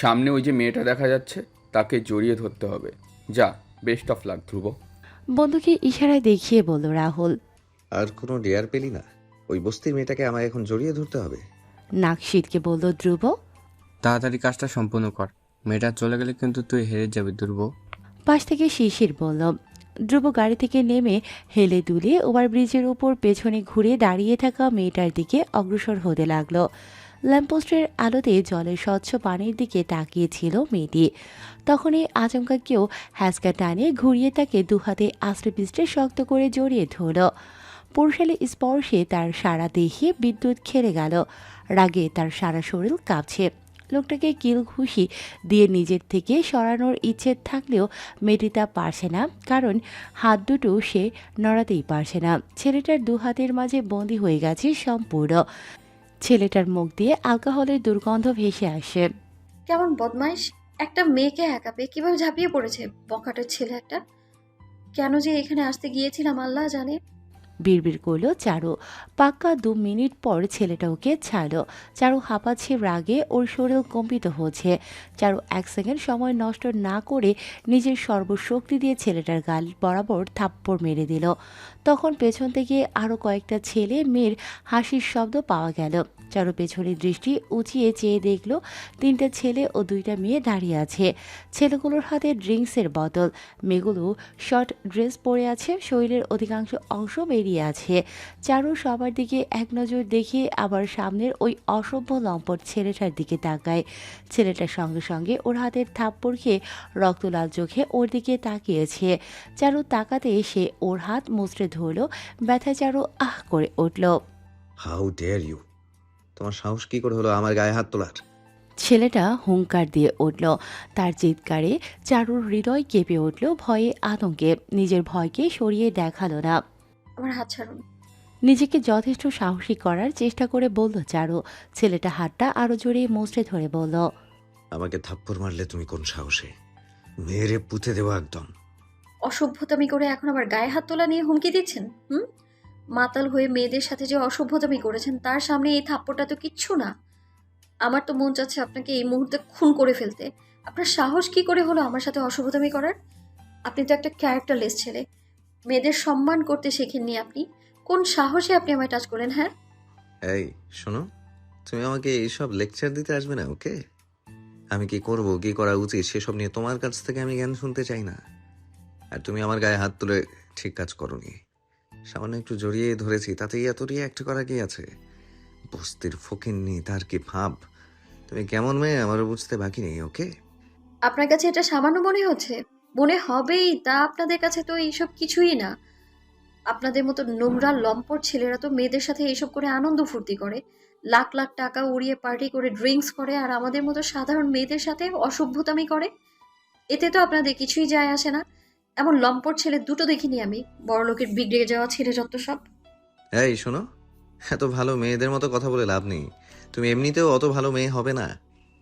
সামনে ওই যে মেয়েটা দেখা যাচ্ছে তাকে জড়িয়ে ধরতে হবে। যা, বেস্ট অফ লাক ধ্রুব। বন্ধুকে ইশারায় দেখিয়ে বলল রাহুল। আর কোনো ডেয়ার পেলি না? ওই বস্তির মেয়েটাকে আমায় এখন জড়িয়ে ধরতে হবে? নাক সিটকে বলল ধ্রুব। তাড়াতাড়ি কাজটা সম্পূর্ণ কর, মেয়েটা চলে গেলে কিন্তু তুই হেরে যাবি ধ্রুব। পাশ থেকে শিশির বলল। ধ্রুব গাড়ি থেকে নেমে হেলে দুলে ওভারব্রিজের উপর পেছনে ঘুরে দাঁড়িয়ে থাকা মেয়েটার দিকে অগ্রসর হতে লাগলো। ল্যাম্পপোস্টের আলোতে জলের স্বচ্ছ পানির দিকে তাকিয়েছিল মেয়েটি। তখনই আচমকা কেউ হ্যাঁচকা টানে ঘুরিয়ে তাকে দুহাতে আস্তে পিষ্টে শক্ত করে জড়িয়ে ধরল। পুরুষালী স্পর্শে তার সারা দেহে বিদ্যুৎ খেলে গেল। রাগে তার সারা শরীর কাঁপছে। লোকটাকে কিল ঘুষি দিয়ে নিজের থেকে সরানোর ইচ্ছে থাকলেও মেয়েটি তা পারছে না, কারণ হাত দুটো সে নড়াতেই পারছে না। ছেলেটার দু হাতের মাঝে বন্দি হয়ে গেছে সম্পূর্ণ। ছেলেটার মুখ দিয়ে অ্যালকোহলের দুর্গন্ধ ভেসে আসে। কেমন বদমাইশ! একটা মেয়েকে একা পেয়ে কিভাবে ঝাঁপিয়ে পড়েছে বখাটের ছেলে একটা। কেন যে এখানে আসতে গিয়েছিলাম আল্লাহ জানে। বিড়বিড় করলো চারু। পাক্কা 2 মিনিট পর ছেলেটা ওকে ছাড়লো। চারু হাঁপাচ্ছে রাগে, ওর শরীর কম্পিত হচ্ছে। চারু 1 সেকেন্ড সময় নষ্ট না করে নিজের সর্বশক্তি দিয়ে ছেলেটার গাল বরাবর থাপ্পড় মেরে দিল। তখন পেছন থেকে আরও কয়েকটা ছেলে মেয়ের হাসির শব্দ পাওয়া গেল। চারু পেছনের দৃষ্টি উঁচিয়ে চেয়ে দেখল 3টা ছেলে ও 2টা মেয়ে দাঁড়িয়ে আছে। ছেলেগুলোর হাতে ড্রিঙ্কসের বোতল। মেয়েগুলো শর্ট ড্রেস পরে আছে, শরীরের অধিকাংশ অংশ বেরিয়ে আছে। চারু সবার দিকে এক নজর দেখে আবার সামনের ওই অসভ্য লম্পট ছেলেটার দিকে তাকায়। ছেলেটার সঙ্গে সঙ্গে ওর হাতের থাপ্পড় খেয়ে রক্তলাল চোখে ওর দিকে তাকিয়েছে। চারু তাকাতে সে ওর হাত মুচড়ে ধরল। ব্যথায় চারু আহ করে উঠল। How dare you! তোমার সাহস কি করে হলো আমার গায়ে হাত তোলার? ছেলেটা হুঙ্কার দিয়ে উঠল। তার চিৎকারে চারুর হৃদয় কেঁপে উঠল ভয়ে আতঙ্কে। নিজের ভয়কে সরিয়ে দেখালো না। আমার হাত ছাড়ুন। নিজেকে যথেষ্ট সাহসী করার চেষ্টা করে বলল চারু। ছেলেটা হাতটা আরো জোরে মুচড়ে ধরে বলল। আমাকে থাপ্পড় মারলে তুমি কোন সাহসে? মেরে পুঁতে দেবো একদম। অসভ্যতামি করে এখন আবার গায়ে হাত তোলা নিয়ে হুমকি দিচ্ছেন? মাতাল হয়ে মেয়েদের সাথে যে অসভ্যতামি করেছেন তার সামনে এই থাপ্পড়টা তো কিচ্ছু না। আমার তো মন চাচ্ছে আপনাকে এই মুহূর্তে খুন করে ফেলতে। আপনার সাহস কি করে হলো আমার সাথে অসভ্যতামি করার? আপনি তো একটা ক্যারেক্টারলেস ছেলে। মেয়েদের সম্মান করতে শেখেননি আপনি। কোন সাহসে আপনি আমায় টাচ করেন? হ্যাঁ, এই শোনো, তুমি আমাকে এইসব লেকচার দিতে আসবে না, ওকে? আমি কি করব, কি করা উচিত সেসব নিয়ে তোমার কাছ থেকে আমি জ্ঞান শুনতে চাই না। আর তুমি আমার গায়ে হাত তুলে ঠিক কাজ করোনি। সামান্য একটু জড়িয়ে ধরেছি, তাতেই এত রিঅ্যাক্ট করা কি আছে? বস্তির ফকিন্নি, তার কি ভাব? তুমি কেমন মেয়ে আমারও বুঝতে বাকি নেই, ওকে? আপনার কাছে এটা সামান্য মনে হচ্ছে? মনে হবেই, তা আপনাদের কাছে তো এইসব কিছুই না। আপনাদের মতো নোংরা লম্পট ছেলেরা তো মেয়েদের সাথে এইসব করে আনন্দ ফুর্তি করে, লাখ লাখ টাকা উড়িয়ে পার্টি করে ড্রিঙ্কস করে, আর আমাদের মতো সাধারণ মেয়েদের সাথে অসভ্যতামি করে। এতে তো আপনাদের কিছুই যায় আসে না। এমন লম্পট ছেলে দুটো দেখিনি আমি। বড়লোকের বিগড়ে যাওয়া ছেলে যত সব। এই শোনো, এত ভালো মেয়েদের মতো কথা বলে লাভ নেই। তুমি এমনিতেও অত ভালো মেয়ে হবে না।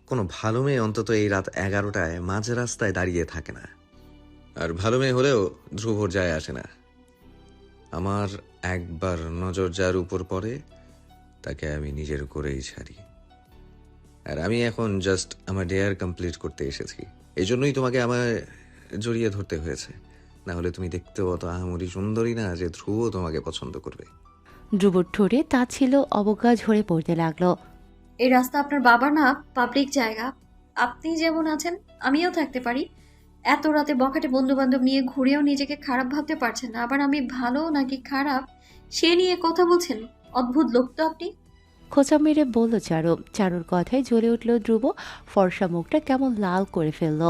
কোনো ভালো মেয়ে অন্তত এই রাত 11টায় মাঝ রাস্তায় দাঁড়িয়ে থাকে না। আর ভালো মেয়ে হলেও ধ্রুবর যায় আসে না। আমার একবার নজর যার উপর পড়ে তাকে আমি নিজের করেই ছাড়ি। আর আমি এখন জাস্ট আমার ডেয়ার কমপ্লিট করতে এসেছি। এই জন্যই তোমাকে আমায় জড়িয়ে ধরতে হয়েছে। না হলে তুমি দেখতেও অত আহামরি সুন্দরী না যে ধ্রুব তোমাকে পছন্দ করবে। ধ্রুবর ঠোঁটে তা ছিল অবজ্ঞা ঝরে পড়তে লাগলো। এই রাস্তা আপনার বাবা না, পাবলিক জায়গা। আপনি যেমন আছেন আমিও থাকতে পারি। এত রাতে বখাটে বন্ধু বান্ধব নিয়ে ঘুরেও নিজেকে খারাপ ভাবতে পারছেন না, আবার আমি ভালো নাকি খারাপ সে নিয়ে কথা বলছেন। অদ্ভুত লোক তো আপনি। খোঁচা মেরে বলল চারু। চারুর কথায় জ্বলে উঠল ধ্রুব। ফর্সা মুখটা কেমন লাল করে ফেলল।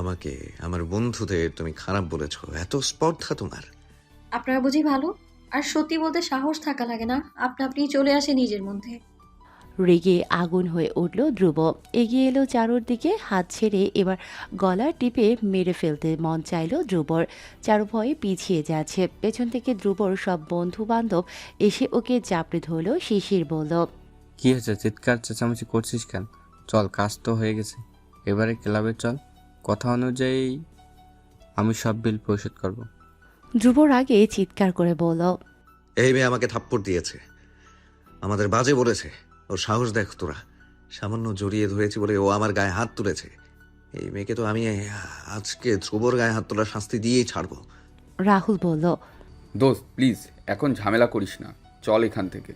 আমাকে আমার বন্ধুদের তুমি খারাপ বলেছ? এত স্পর্ধা তোমার? আপনারা বুঝি ভালো? আর সত্যি বলতে সাহস থাকা লাগে না, আপনা আপনি চলে আসে নিজের মধ্যে। রেগে আগুন হয়ে উঠল ধ্রুব। এগিয়ে এলো চারুর দিকে, হাত ছেড়ে এবার গলা টিপে মেরে ফেলতে মন চাইল ধ্রুবর। চারু ভয়ে পিছিয়ে যাচ্ছে। পেছন থেকে ধ্রুবর সব বন্ধু বান্ধব এসে ওকে চাপড়ে ধরল। শিশির বলল। কি হয়েছে, চিৎকার চেঁচামেচি করছিস কেন? চল, কাজ তো হয়ে গেছে, এবারে ক্লাবে চল। কথা অনুযায়ী আমি সব বিল পরিশোধ করব। ধ্রুবর আগে চিৎকার করে বলল। এই মেয়ে আমাকে থাপ্পড় দিয়েছে, আমাদের বাজে বলেছে। ওর সাহস দেখ তোরা। সামান্য জড়িয়ে ধরেছি বলে ও আমার গায়ে হাত তুলেছে। এই মেয়েকে তো আমি আজকে ধ্রুবর গায়ে হাত তোলার শাস্তি দিয়েই ছাড়বো। রাহুল বলল। দোস্ত প্লিজ এখন ঝামেলা করিস না, চল এখান থেকে।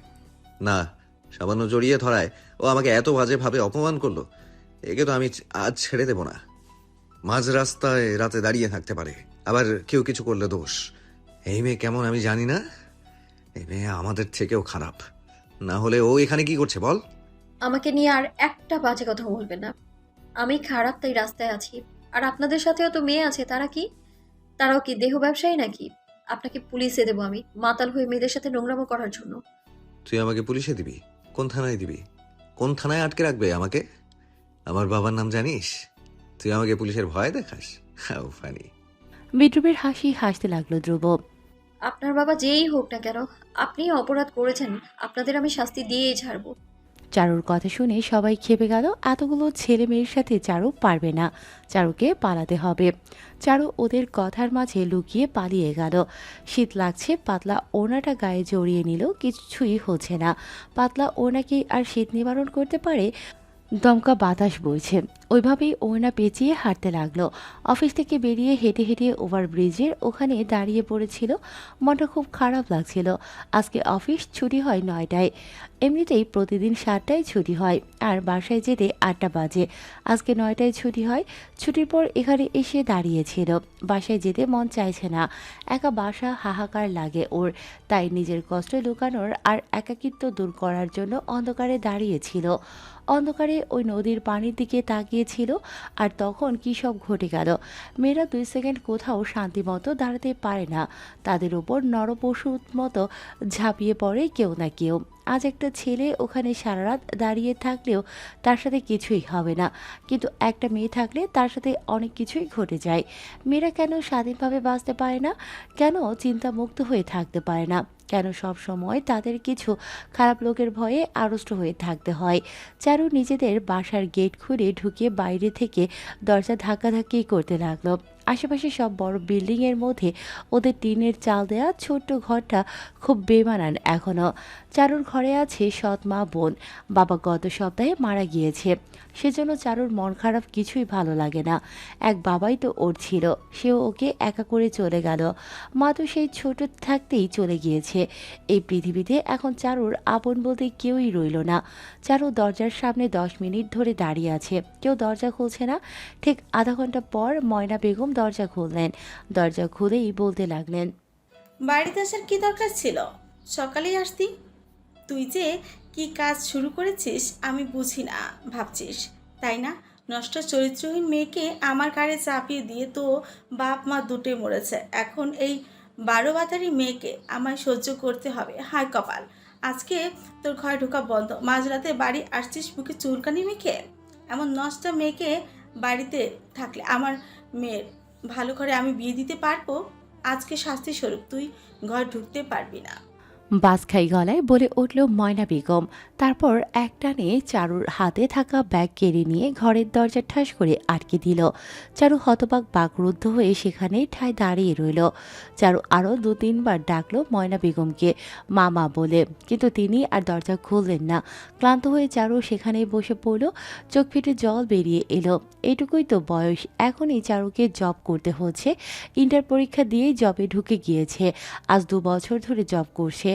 না, সামান্য জড়িয়ে ধরায় ও আমাকে এত বাজেভাবে অপমান করলো, একে তো আমি আজ ছেড়ে দেব না। মাঝ রাস্তায় রাতে দাঁড়িয়ে থাকতে পারে, আবার কেউ কিছু করলে দোষ। এই মেয়ে কেমন আমি জানি না, এই মেয়ে আমাদের থেকেও খারাপ। না হলে ও এখানে কি করছে বল? আমাকে নিয়ে আর একটা বাজে কথা বলবেন না। আমি খারাপ তাই রাস্তায় আছি। আর আপনাদের সাথেও তো মেয়ে আছে, তারাও কি দেহ ব্যবসায়ী নাকি? আপনাকে পুলিশে দেবো আমি, মাতাল হয়ে মেয়েদের সাথে নোংরামো করার জন্য। তুই আমাকে পুলিশে দিবি? কোন থানায় দিবি? কোন থানায় আটকে রাখবে আমাকে? আমার বাবার নাম জানিস? তুই আমাকে পুলিশের ভয় দেখাস? How funny. বিদ্রুপের হাসি হাসতে লাগলো ধ্রুব। আপনার বাবা যেই হোক না কেন, আপনি অপরাধ করেছেন, আপনাদের আমি শাস্তি দিয়েই ছাড়বো। চারুর কথা শুনে সবাই খেপে গেল। এতগুলো ছেলে মেয়ের সাথে চারু পারবে না, চারুকে পালাতে হবে। চারু ওদের কথার মাঝে লুকিয়ে পালিয়ে গেল। শীত লাগছে, পাতলা ওড়নাটা গায়ে জড়িয়ে নিল, কিছুই হচ্ছে না। পাতলা ওড়নাকে আর শীত নিবারণ করতে পারে? দমকা বাতাস বইছে। ওইভাবেই ওড়না পেঁচিয়ে হাঁটতে লাগলো। অফিস থেকে বেরিয়ে হেঁটে হেঁটে ওভারব্রিজের ওখানে দাঁড়িয়ে পড়েছিল। মনটা খুব খারাপ লাগছিল। আজকে অফিস ছুটি হয় 9টায়। এমনিতেই প্রতিদিন 7টায় ছুটি হয়, আর বাসায় যেতে 8টা বাজে। আজকে 9টায় ছুটি হয়। ছুটির পর এখানে এসে দাঁড়িয়েছিল। বাসায় যেতে মন চাইছে না। একা বাসা হাহাকার লাগে ওর, তাই নিজের কষ্ট লুকানোর আর একাকিত্ব দূর করার জন্য অন্ধকারে দাঁড়িয়েছিল। অন্ধকারে ওই নদীর পানির দিকে তাকিয়েছিল। আর তখন কী সব ঘটে গেল। মেয়েরা 2 সেকেন্ড কোথাও শান্তিমতো দাঁড়াতে পারে না। তাদের ওপর নরপশুর মতো ঝাঁপিয়ে পড়ে কেউ না কেউ। আজ একটা ছেলে ওখানে সারা রাত দাঁড়িয়ে থাকলেও তার সাথে কিছুই হবে না, কিন্তু একটা মেয়ে থাকলে তার সাথে অনেক কিছুই ঘটে যায়। মেয়েরা কেন স্বাধীনভাবে বাঁচতে পারে না? কেন চিন্তামুক্ত হয়ে থাকতে পারে না? কেন সব সময় তাদের কিছু খারাপ লোকের ভয়ে আড়ষ্ট হয়ে থাকতে হয়? চারু নিজেদের বাসার গেট খুলে ঢুকে বাইরে থেকে দরজা ধাক্কাধাক্কি করতে লাগলো। আশেপাশে সব বড় বিল্ডিংয়ের মধ্যে ওদের টিনের চাল দেয়া ছোট্ট ঘরটা খুব বেমানান এখনও। চারুর ঘরে আছে সৎ মা বোন। বাবা গত সপ্তাহে মারা গিয়েছে, সেজন্য চারুর মন খারাপ কিছুই ভালো লাগে না। এক বাবাই তো ওর ছিল, সেও ওকে একা করে চলে গেল। মা তো সেই ছোট থাকতেই চলে গিয়েছে। এই পৃথিবীতে এখন চারুর আপন বলতে কেউই রইল না। চারু দরজার সামনে 10 মিনিট ধরে দাঁড়িয়ে আছে, কেউ দরজা খুলছে না। ঠিক আধা ঘন্টা পর ময়না বেগম দরজা খুললেন। দরজা খুলেই বলতে লাগলেন, বাড়িতে আসার কি দরকার ছিল? সকালেই আসতি। তুই যে কি কাজ শুরু করেছিস আমি বুঝি না ভাবছিস, তাই না? নষ্ট চরিত্রহীন মেয়েকে আমার ঘাড়ে চাপিয়ে দিয়ে তো বাপ মা দুটোই মরেছে, এখন এই 12 বাতারি মেয়েকে আমায় সহ্য করতে হবে। হায় কপাল, আজকে তোর ঘরে ঢোকা বন্ধ। মাঝরাতে বাড়ি আসছিস মুখে চুলকানি মেখে। এমন নষ্ট মেয়েকে বাড়িতে থাকলে আমার মেয়ের ভালো ঘরে আমি বিয়ে দিতে পারবো? আজকে শাস্তি স্বরূপ তুই ঘর ঢুকতে পারবি না। বাজখাই গলায় বলে উঠল ময়না বেগম। তারপর একটানে চারুর হাতে থাকা ব্যাগ কেড়ে নিয়ে ঘরের দরজা ঠাস করে আটকে দিল। চারু হতবাক বাকরুদ্ধ হয়ে সেখানে ঠায় দাঁড়িয়ে রইল। চারু আরও 2-3 বার ডাকলো ময়না বেগমকে মা মা বলে, কিন্তু তিনি আর দরজা খুললেন না। ক্লান্ত হয়ে চারু সেখানেই বসে পড়ল। চোখ ফেটে জল বেরিয়ে এলো। এইটুকুই তো বয়স, এখনই চারুকে জব করতে হচ্ছে। ইন্টার পরীক্ষা দিয়েই জবে ঢুকে গিয়েছে। আজ 2 বছর ধরে জব করছে।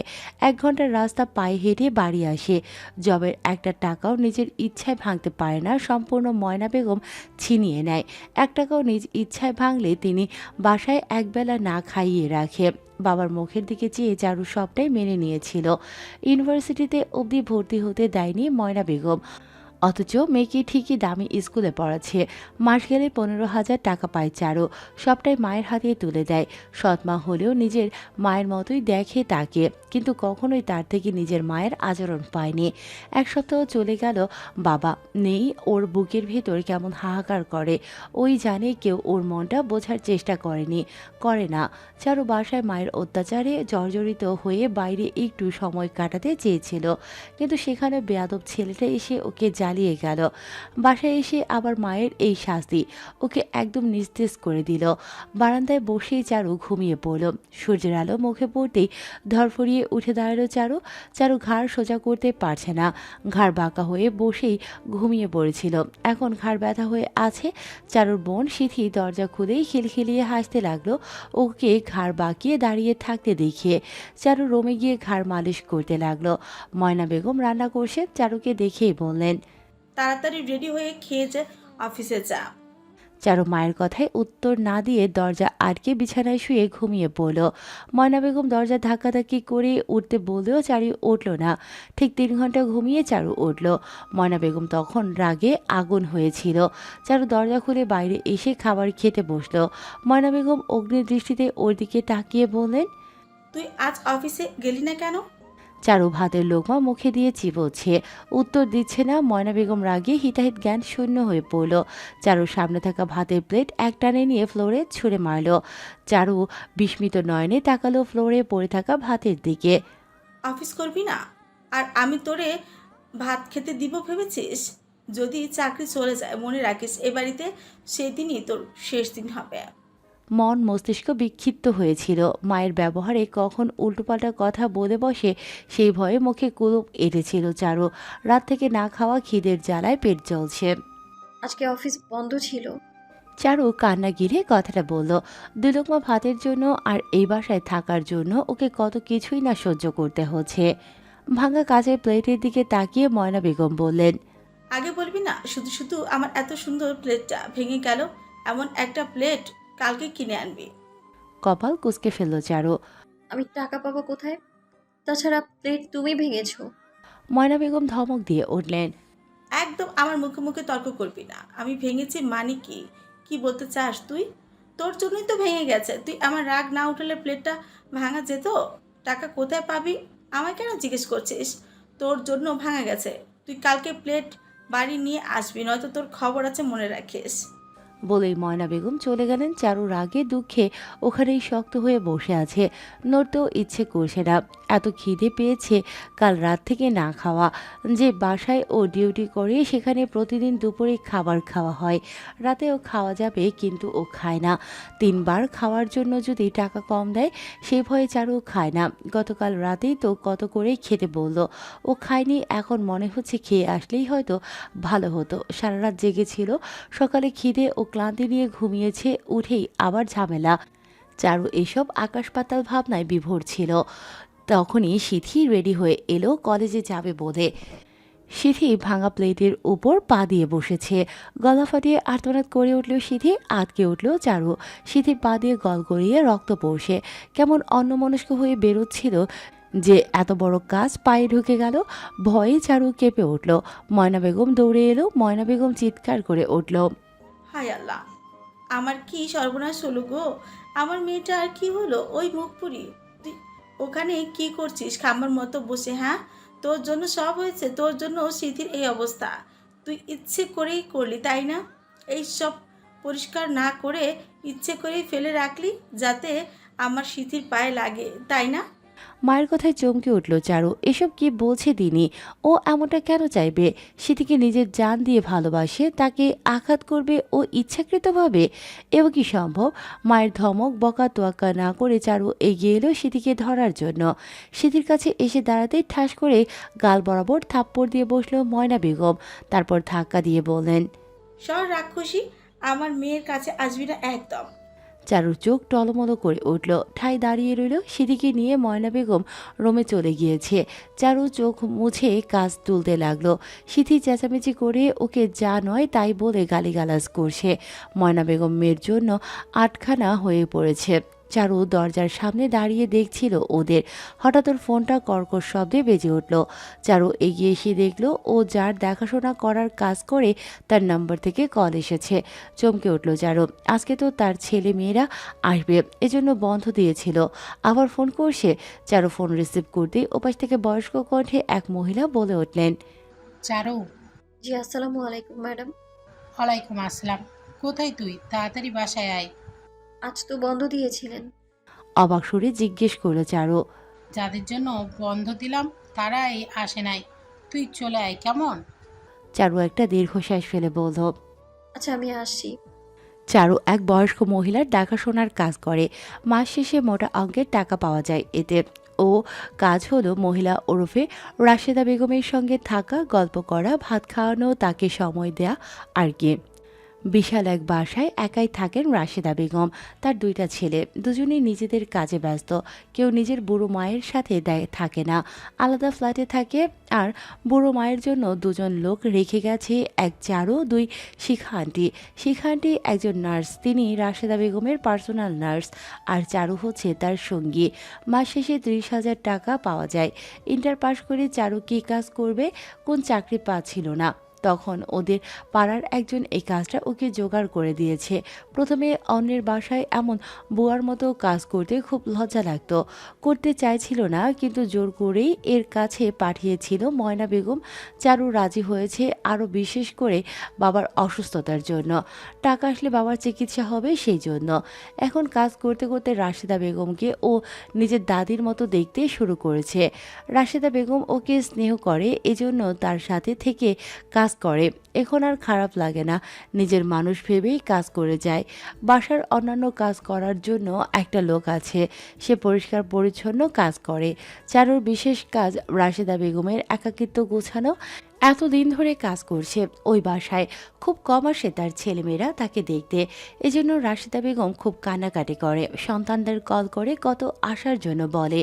1 ঘন্টার রাস্তা পায়ে হেঁটে বাড়ি আসে। জবের একটা টাকাও নিজের ইচ্ছায় ভাঙতে পারে না, সম্পূর্ণ ময়না বেগম ছিনিয়ে নেয়। 1 টাকাও নিজ ইচ্ছায় ভাঙলে তিনি বাসায় একবেলা না খাইয়ে রাখে। বাবার মুখের দিকে চেয়ে চারু সবটাই মেনে নিয়েছিল। ইউনিভার্সিটিতে অবধি ভর্তি হতে দেয়নি ময়না বেগম, অথচ মেয়েকে ঠিকই দামি স্কুলে পড়াচ্ছে। মাস গেলে 15,000 টাকা পায় চারু, সবটাই মায়ের হাতে তুলে দেয়। সৎমা হলেও নিজের মায়ের মতোই দেখে তাকে, কিন্তু কখনোই তার থেকে নিজের মায়ের আচরণ পায়নি। 1 সপ্তাহ চলে গেল, বাবা নেই। ওর বুকের ভেতর কেমন হাহাকার করে। ওই জানে কেউ ওর মনটা বোঝার চেষ্টা করে না। চারু বাসায় মায়ের অত্যাচারে জর্জরিত হয়ে বাইরে একটু সময় কাটাতে চেয়েছিল, কিন্তু সেখানে বেয়াদব ছেলেটা এসে ওকে চালিয়ে গেল। বাসায় এসে আবার মায়ের এই শাস্তি ওকে একদম নিস্তেজ করে দিল। বারান্দায় বসেই চারু ঘুমিয়ে পড়ল। সূর্যের আলো মুখে পড়তেই ধরফরিয়ে উঠে দাঁড়ালো চারু। চারু ঘাড় সোজা করতে পারছে না, ঘাড় বাঁকা হয়ে বসেই ঘুমিয়ে পড়েছিল, এখন ঘাড় ব্যথা হয়ে আছে। চারুর বোন সিথি দরজা খুলেই খিলখিলিয়ে হাসতে লাগলো ওকে ঘাড় বাঁকিয়ে দাঁড়িয়ে থাকতে দেখিয়ে। চারু রুমে গিয়ে ঘাড় মালিশ করতে লাগলো। ময়না বেগম রান্না করছে, চারুকে দেখেই বললেন, তাড়াতাড়ি রেডি হয়ে খেয়ে যা, অফিসে যা। চারু মায়ের কথায় উত্তর না দিয়ে দরজা আটকে বিছানায় শুয়ে ঘুমিয়ে পড়ল। ময়না বেগম দরজা ধাক্কাধাক্কি করে উঠতে বললেও চারু উঠল না। ঠিক 3 ঘন্টা ঘুমিয়ে চারু উঠল। ময়না বেগম তখন রাগে আগুন হয়েছিল। চারু দরজা খুলে বাইরে এসে খাবার খেতে বসলো। ময়না বেগম অগ্নি দৃষ্টিতে ওর দিকে তাকিয়ে বললেন, তুই আজ অফিসে গেলি না কেন? চারু ভাতের লোকমা মুখে দিয়ে চিবোচ্ছে, উত্তর দিচ্ছে না। ময়না বেগম রাগে হিতাহিত জ্ঞান শূন্য হয়ে পড়ল। চারুর সামনে থাকা ভাতের প্লেট একটানে নিয়ে ফ্লোরে ছুঁড়ে মারল। চারু বিস্মিত নয়নে তাকালো ফ্লোরে পড়ে থাকা ভাতের দিকে। অফিস করবি না? আর আমি তোরে ভাত খেতে দিব ভেবেছিস? যদি চাকরি চলে যায় মনে রাখিস এ বাড়িতে সেদিনই তোর শেষ দিন হবে। মন মস্তিষ্ক বিক্ষিপ্ত হয়েছিল। মায়ের ব্যবহারে কখন উল্টোপাল্টা কথা বলে বসে সেই ভয়ে মুখে কুলুপ এঁটেছিল চারু। রাত থেকে না খাওয়া খিদের জ্বালায় পেট জ্বলছে। আজকে অফিস বন্ধ ছিল। চারু কান্না গিরে কথাটা বলল। 2 লোকমা ভাতের জন্য আর এই বাসায় থাকার জন্য ওকে কত কিছুই না সহ্য করতে হচ্ছে। ভাঙা কাচের প্লেটের দিকে তাকিয়ে ময়না বেগম বললেন, আগে বলবি না? শুধু শুধু আমার এত সুন্দর প্লেটটা ভেঙে গেল। এমন একটা প্লেট কালকে কিনে আনবি। কপাল কুঁচকে ফেলল চারু। আমি টাকা পাবো কোথায়? তাছাড়া প্লেট তুমি ভেঙেছো। ময়না বেগম ধমক দিয়ে উঠলেন, একদম আমার মুখে মুখে তর্ক করবি না। আমি ভেঙেছি মানে কি? কি বলতে চাস তুই? তোর জন্যই তো ভেঙে গেছে। তুই আমার রাগ না উঠালে প্লেটটা ভাঙা যেত। টাকা কোথায় পাবি? আমায় কেন জিজ্ঞেস করছিস? তোর জন্য ভাঙা গেছে। তুই কালকে প্লেট বাড়ি নিয়ে আসবি, নয়তো তোর খবর আছে, মনে রাখিস। বলেই ময়না বেগম চলে গেলেন। চারু রাগে দুঃখে ওখানেই শক্ত হয়ে বসে আছে, নড়তেও ইচ্ছে করছে না। এত খিদে পেয়েছে কাল রাত থেকে না খাওয়া। যে বাসায় ও ডিউটি করে সেখানে প্রতিদিন দুপুরে খাবার খাওয়া হয়, রাতেও খাওয়া যাবে, কিন্তু ও খায় না। 3 বার খাওয়ার জন্য যদি টাকা কম দেয় সেই ভয়ে চারু খায় না। গতকাল রাতেই তো কত করে খেতে বলল, ও খায়নি। এখন মনে হচ্ছে খেয়ে আসলেই হয়তো ভালো হতো। সারা রাত জেগেছিল, সকালে খিদে ও ক্লান্তি নিয়ে ঘুমিয়েছে, উঠেই আবার ঝামেলা। চারু এসব আকাশ পাতাল ভাবনায় বিভোর ছিল। তখনই সিথি রেডি হয়ে এলো কলেজে যাবে বলে। সিথি ভাঙা প্লেটের উপর পা দিয়ে বসেছে। গলা ফাটিয়ে আর্তনাদ করে উঠল সিথি, আটকে উঠল চারু। সিথির পা দিয়ে গল গড়িয়ে রক্ত পড়ছে। কেমন অন্যমনস্ক হয়ে বেরোচ্ছিল যে এত বড় কাজ পায়ে ঢুকে গেল। ভয়ে চারু কেঁপে উঠল। ময়না বেগম দৌড়ে এলো। ময়না বেগম চিৎকার করে উঠল, হায় আল্লাহ, আমার কি সর্বনাশ হলো গো! আমার মেয়েটা আর কি হলো? ওই মুখপুরি, তুই ওখানে কি করছিস খাম্বার মতো বসে? হ্যাঁ, তোর জন্য সব হয়েছে। তোর জন্য সিথির এই অবস্থা। তুই ইচ্ছে করেই করলি, তাই না? এই সব পরিষ্কার না করে ইচ্ছে করেই ফেলে রাখলি যাতে আমার সিথির পায়ে লাগে, তাই না? মায়ের কথায় চমকে উঠল চারু। এসব কি বলছে তিনি? ও এমনটা কেন চাইবে? সিথিকে নিজের জান দিয়ে ভালোবাসে, তাকে আঘাত করবে ও ইচ্ছাকৃতভাবে? এও কি সম্ভব? মায়ের ধমক বকা তোয়াক্কা না করে চারু এগিয়ে এলো সিথিকে ধরার জন্য। সিথির কাছে এসে দাঁড়াতেই ঠাস করে গাল বরাবর থাপ্পড় দিয়ে বসলো ময়না বেগম। তারপর ধাক্কা দিয়ে বললেন, সর রাক্ষসী, আমার মেয়ের কাছে আসবি না একদম। চারুর চোখ টলমলো করে উঠল। ঠাই দাঁড়িয়ে রইল। সিদিকে নিয়ে ময়না বেগম রুমে চলে গিয়েছে। চারু চোখ মুছে কাজ তুলতে লাগলো। সিথি চেঁচামেচি করে ওকে যা নয় তাই বলে গালিগালাজ করছে। ময়না বেগম মেয়ের জন্য আটখানা হয়ে পড়েছে। চারু দরজার সামনে দাঁড়িয়ে দেখছিল ওদের। হঠাৎ ওর ফোনটা কর্কশ শব্দে বেজে উঠল। চারু এগিয়ে এসে দেখল ও যার দেখাশোনা করার কাজ করে তার নাম্বার থেকে কল এসেছে। চমকে উঠল চারু। আজকে তো তার ছেলে মেয়েরা আসবে, এজন্য বন্ধ দিয়েছিল। আবার ফোন করছে। চারু ফোন রিসিভ করতেই ওপাশ থেকে বয়স্ক কণ্ঠে এক মহিলা বলে উঠলেন, চারু। জি আসসালামু আলাইকুম ম্যাডাম। ওয়ালাইকুম আসসালাম। কোথায় তুই? তাড়াতাড়ি বাসায় আয়। আজ তো বন্ধ দিয়েছিলেন। অবাক সুরে জিজ্ঞেস করলো চারু। যাদের জন্য বন্ধ দিলাম তারাই আসে নাই। তুই চলে আয় কেমন? চারু একটা দীর্ঘশ্বাস ফেলে বলল, আচ্ছা আমি আসছি। চারু এক বয়স্ক মহিলার দেখাশোনার কাজ করে। মাস শেষে মোটা অঙ্কের টাকা পাওয়া যায় এতে। ও কাজ হলো মহিলা ওরফে রাশেদা বেগমের সঙ্গে থাকা, গল্প করা, ভাত খাওয়ানো, তাকে সময় দেয়া আর কি। বিশাল এক বাসায় একাই থাকেন রাশেদা বেগম। তার দুইটা ছেলে, দুজনেই নিজেদের কাজে ব্যস্ত। কেউ নিজের বুড়ো মায়ের সাথে থাকে না, আলাদা ফ্ল্যাটে থাকে। আর বুড়ো মায়ের জন্য দুজন লোক রেখে গেছে, এক চারু, দুই শিখা আন্টি। শিখা আন্টি একজন নার্স, তিনি রাশেদা বেগমের পার্সোনাল নার্স। আর চারু হচ্ছে তার সঙ্গী। মাস শেষে 30,000 টাকা পাওয়া যায়। ইন্টার পাস করে চারু কী কাজ করবে, কোন চাকরি পাচ্ছিল না। তখন ওদের পাড়ার একজন এই কাজটা ওকে জোগাড় করে দিয়েছে। প্রথমে অন্যের বাসায় এমন বুয়ার মতো কাজ করতে খুব লজ্জা লাগতো, করতে চাইছিল না, কিন্তু জোর করেই এর কাছে পাঠিয়েছিল ময়না বেগম। চারু রাজি হয়েছে, আরও বিশেষ করে বাবার অসুস্থতার জন্য। টাকা আসলে বাবার চিকিৎসা হবে সেই জন্য। এখন কাজ করতে করতে রাশেদা বেগমকে ও নিজের দাদির মতো দেখতে শুরু করেছে। রাশেদা বেগম ওকে স্নেহ করে, এজন্য তার সাথে থেকে কাজ করে। এখন আর খারাপ লাগে না, নিজের মানুষ ভেবেই কাজ করে যায়। বাসার অন্যান্য কাজ করার জন্য একটা লোক আছে, সে পরিষ্কার পরিচ্ছন্ন কাজ করে। চারুর বিশেষ কাজ রাশেদা বেগমের একাকিত্ব গোছানো। এতদিন ধরে কাজ করছে ওই বাসায়, খুব কম আসে তার ছেলেমেয়েরা তাকে দেখতে। এজন্য রাশেদা বেগম খুব কান্নাকাটি করে, সন্তানদের কল করে কত আসার জন্য বলে।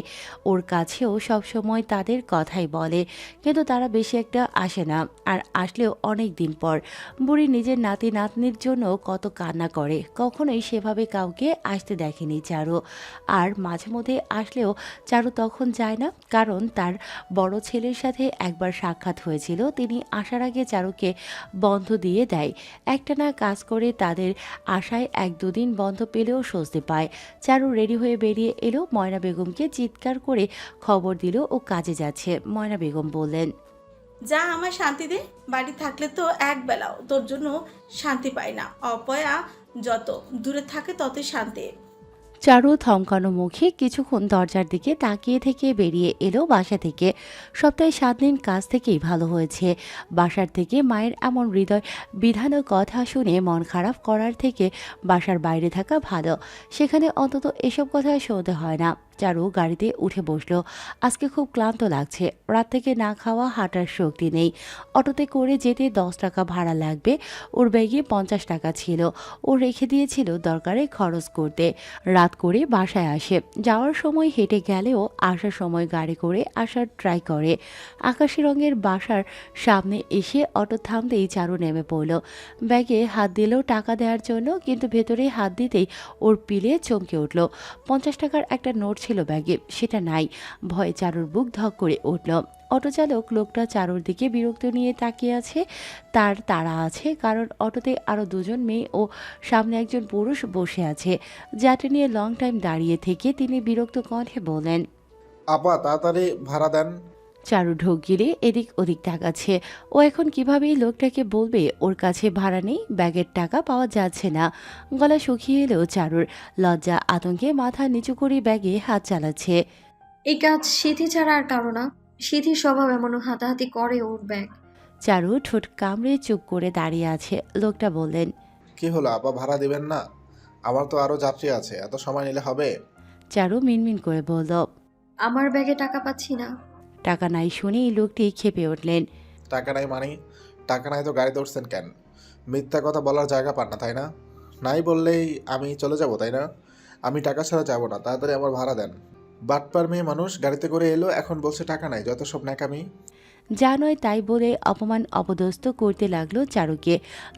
ওর কাছেও সবসময় তাদের কথাই বলে, কিন্তু তারা বেশি একটা আসে না। আর আসলেও অনেক দিন পর। বুড়ি নিজের নাতি নাতনির জন্য কত কান্না করে, কখনোই সেভাবে কাউকে আসতে দেখেনি চারু। আর মাঝে মধ্যে আসলেও চারু তখন যায় না, কারণ তার বড় ছেলের সাথে একবার সাক্ষাৎ হয়েছিল। তিনি আসার আগে চারুকে বন্ধ দিয়ে দেয়। একটানা কাজ করে তাদের আশায় 1-2 দিন বন্ধ পেলেও স্বস্তি পায়। চারু রেডি হয়ে বেরিয়ে এলো, ময়না বেগমকে চিৎকার করে খবর দিল ও কাজে যাচ্ছে। ময়না বেগম বললেন, যা আমার শান্তি দে, বাড়ি থাকলে তো এক বেলাও তোর জন্য শান্তি পাই না। অপয়া যত দূরে থাকে ততই শান্তি। চারু থমকানো মুখে কিছুক্ষণ দরজার দিকে তাকিয়ে থেকে বেরিয়ে এলো বাসা থেকে। সপ্তাহে 7 দিন কাজ থেকেই ভালো হয়েছে। বাসার থেকে মায়ের এমন হৃদয় বিধানো কথা শুনে মন খারাপ করার থেকে বাসার বাইরে থাকা ভালো, সেখানে অন্তত এসব কথা শুনতে হয় না। চারু গাড়িতে উঠে বসলো। আজকে খুব ক্লান্ত লাগছে, রাত থেকে না খাওয়া, হাঁটার শক্তি নেই। অটোতে করে যেতে 10 টাকা ভাড়া লাগবে। ওর ব্যাগে 50 টাকা ছিল, ও রেখে দিয়েছিল দরকারে খরচ করতে। রাত করে বাসায় আসে, যাওয়ার সময় হেঁটে গেলেও আসার সময় গাড়ি করে আসার ট্রাই করে। আকাশি রঙের বাসার সামনে এসে অটো থামতেই চারু নেমে পড়ল। ব্যাগে হাত দিলেও টাকা দেওয়ার জন্য, কিন্তু ভেতরে হাত দিতেই ওর পিলে চমকে উঠল। 50 টাকার একটা নোট ছিল ব্যাগে, সেটা নাই। ভয়ে চারুর বুক ধক করে উঠল। অটোচালক লোকটা চারুর দিকে বিরক্ত নিয়ে তাকিয়ে আছে। তার তাড়া আছে, কারণ অটোতে আরও 2জন মেয়ে ও সামনে একজন পুরুষ বসে আছে। যাত্রী নিয়ে লং টাইম দাঁড়িয়ে থেকে তিনি বিরক্ত কণ্ঠে বলেন, আপা তাড়াতাড়ি ভাড়া দেন। চারু ঢোক গিলে এদিক ওদিক তাকাচ্ছে। ও এখন কিভাবে এই লোকটাকে বলবে ওর কাছে ভাড়া নেই, ব্যাগের টাকা পাওয়া যাচ্ছে না। গলা শুকিয়ে এলেও চারুর লজ্জা আতঙ্কে মাথা নিচু করে ব্যাগে হাত চালাচ্ছে। এই কাজ সিথি ছাড়া আর কারো না। সিথির স্বভাব এমনও হাতাহাতি করে ওর ব্যাগ। চারু ঠোঁট কামড়ে চুপ করে দাঁড়িয়ে আছে। লোকটা বললেন, কি হলো আপা, ভাড়া দিবেন না? আমার তো আরো যাত্রী আছে, এত সময় নিলে হবে? চারু মিনমিন করে বলল, আমার ব্যাগে টাকা পাচ্ছি না। টাকা নাই শুনেই লোকটি ক্ষেপে উঠলেন। টাকা নাই মানে? টাকা নাই তো গাড়িতে উঠছেন কেন? মিথ্যা কথা বলার জায়গা পান না তাই না? নাই বললেই আমি চলে যাব তাই না? আমি টাকা ছাড়া যাব না, তাড়াতাড়ি আমার ভাড়া দেন। বাটপার মেয়ে মানুষ গাড়িতে করে এলো, এখন বলছে টাকা নাই, যত সব ন্যাকামি। যা নয় তাই বলে অপমান অপদস্থ করতে লাগলো চারুকে।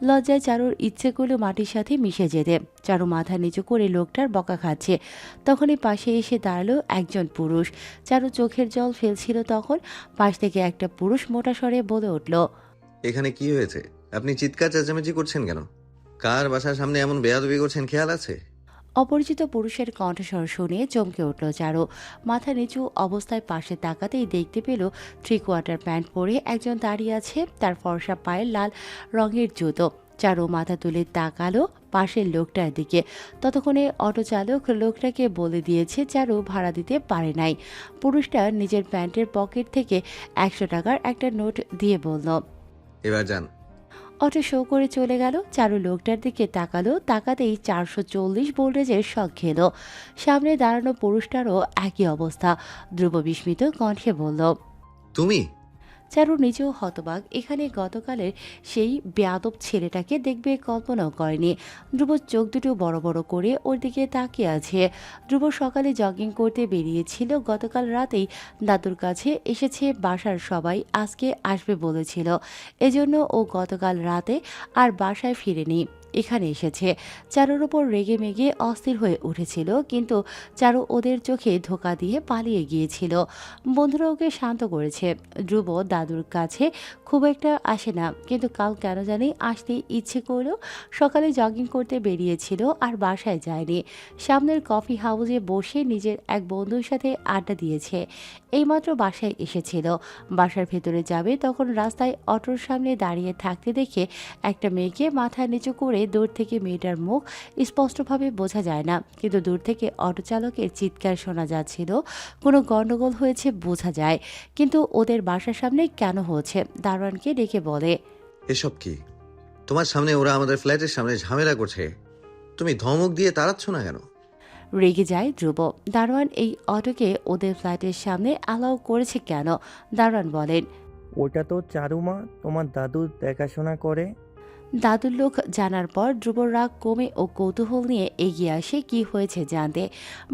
লজ্জায় চারুর ইচ্ছে করলো মাটির সাথে মিশে যেতে। চারু মাথা নিচু করে লোকটার বকা খাচ্ছে। তখনই পাশে এসে দাঁড়ালো একজন পুরুষ। চারু চোখের জল ফেলছিল তখন। পাশ থেকে একটা পুরুষ মোটা স্বরে বলে উঠল, এখানে কি হয়েছে? আপনি চিৎকার চেঁচামেচি করছেন কেন? কার বাসার সামনে এমন বেয়াদবি করছেন খেয়াল আছে? অপরিচিত পুরুষের কণ্ঠস্বর শুনে চমকে উঠল চারু। মাথা নিচু অবস্থায় পাশে তাকাতেই দেখতে পেল 3/4 প্যান্ট পরে একজন দাঁড়িয়ে আছে, তার ফর্সা পায়ে লাল রঙের জুতো। চারু মাথা তুলে তাকালো পাশের লোকটার দিকে। ততক্ষণে অটো চালক লোকটাকে বলে দিয়েছে চারু ভাড়া দিতে পারে নাই। পুরুষটা নিজের প্যান্টের পকেট থেকে 100 টাকার একটা নোট দিয়ে বলল, এবার যান। অটো শো করে চলে গেল। চারু লোকটার দিকে তাকালো, তাকাতেই 440 ভোল্টেজের শক খেলো। সামনে দাঁড়ানো পুরুষটারও একই অবস্থা। ধ্রুব বিস্মিত কণ্ঠে বলল। তুমি? চারু নিজেও হতবাক, এখানে গতকালের সেই বেয়াদব ছেলেটাকে দেখবে কল্পনাও করেনি। ধ্রুব চোখ দুটো বড় বড় করে ওর দিকে তাকিয়ে আছে। ধ্রুব সকালে জগিং করতে বেরিয়েছিল, গতকাল রাতেই দাদুর কাছে এসেছে। বাসার সবাই আজকে আসবে বলেছিল, এজন্য ও গতকাল রাতে আর বাসায় ফিরেনি, এখানে এসেছে। চারুর ওপর রেগে মেগে অস্থির হয়ে উঠেছিল, কিন্তু চারু ওদের চোখে ধোকা দিয়ে পালিয়ে গিয়েছিল। বন্ধুরা ওকে শান্ত করেছে। ধ্রুব দাদুর কাছে খুব একটা আসে না, কিন্তু কাল কেন জানি আসতে ইচ্ছে করলো। সকালে জগিং করতে বেরিয়েছিল আর বাসায় যায়নি। সামনের কফি হাউসে বসে নিজের এক বন্ধুর সাথে আড্ডা দিয়েছে। এইমাত্র বাসায় এসেছিল। বাসার ভেতরে যাবে তখন রাস্তায় অটোর সামনে দাঁড়িয়ে থাকতে দেখে একটা মেয়েকে মাথা নিচু করে দূর থেকে মেয়েটার মুখ স্পষ্টভাবে বোঝা যায় না, কিন্তু দূর থেকে অটো চালকের চিৎকার শোনা যাচ্ছিল। কোনো গন্ডগোল হয়েছে বোঝা যায়, কিন্তু ওদের বাসার সামনে কেন হচ্ছে? দারোয়ানকে ডেকে বলে। এসব কি? তোমার সামনে ওরা আমাদের ফ্ল্যাটের সামনে ঝামেলা করছে, তুমি ধমক দিয়ে তাড়াচ্ছ না কেন? রেগে যায় ধ্রুব। দারোয়ান এই অটোকে ওদের ফ্ল্যাটের সামনে অ্যালাউ করেছে কেন? দারোয়ান বলেন। ওটা তো চারুমা, তোমার দাদু দেখাশোনা করে। দাদুর লোক জানার পর ধ্রুবর রাগ কমে ও কৌতূহল নিয়ে এগিয়ে আসে কি হয়েছে জানতে।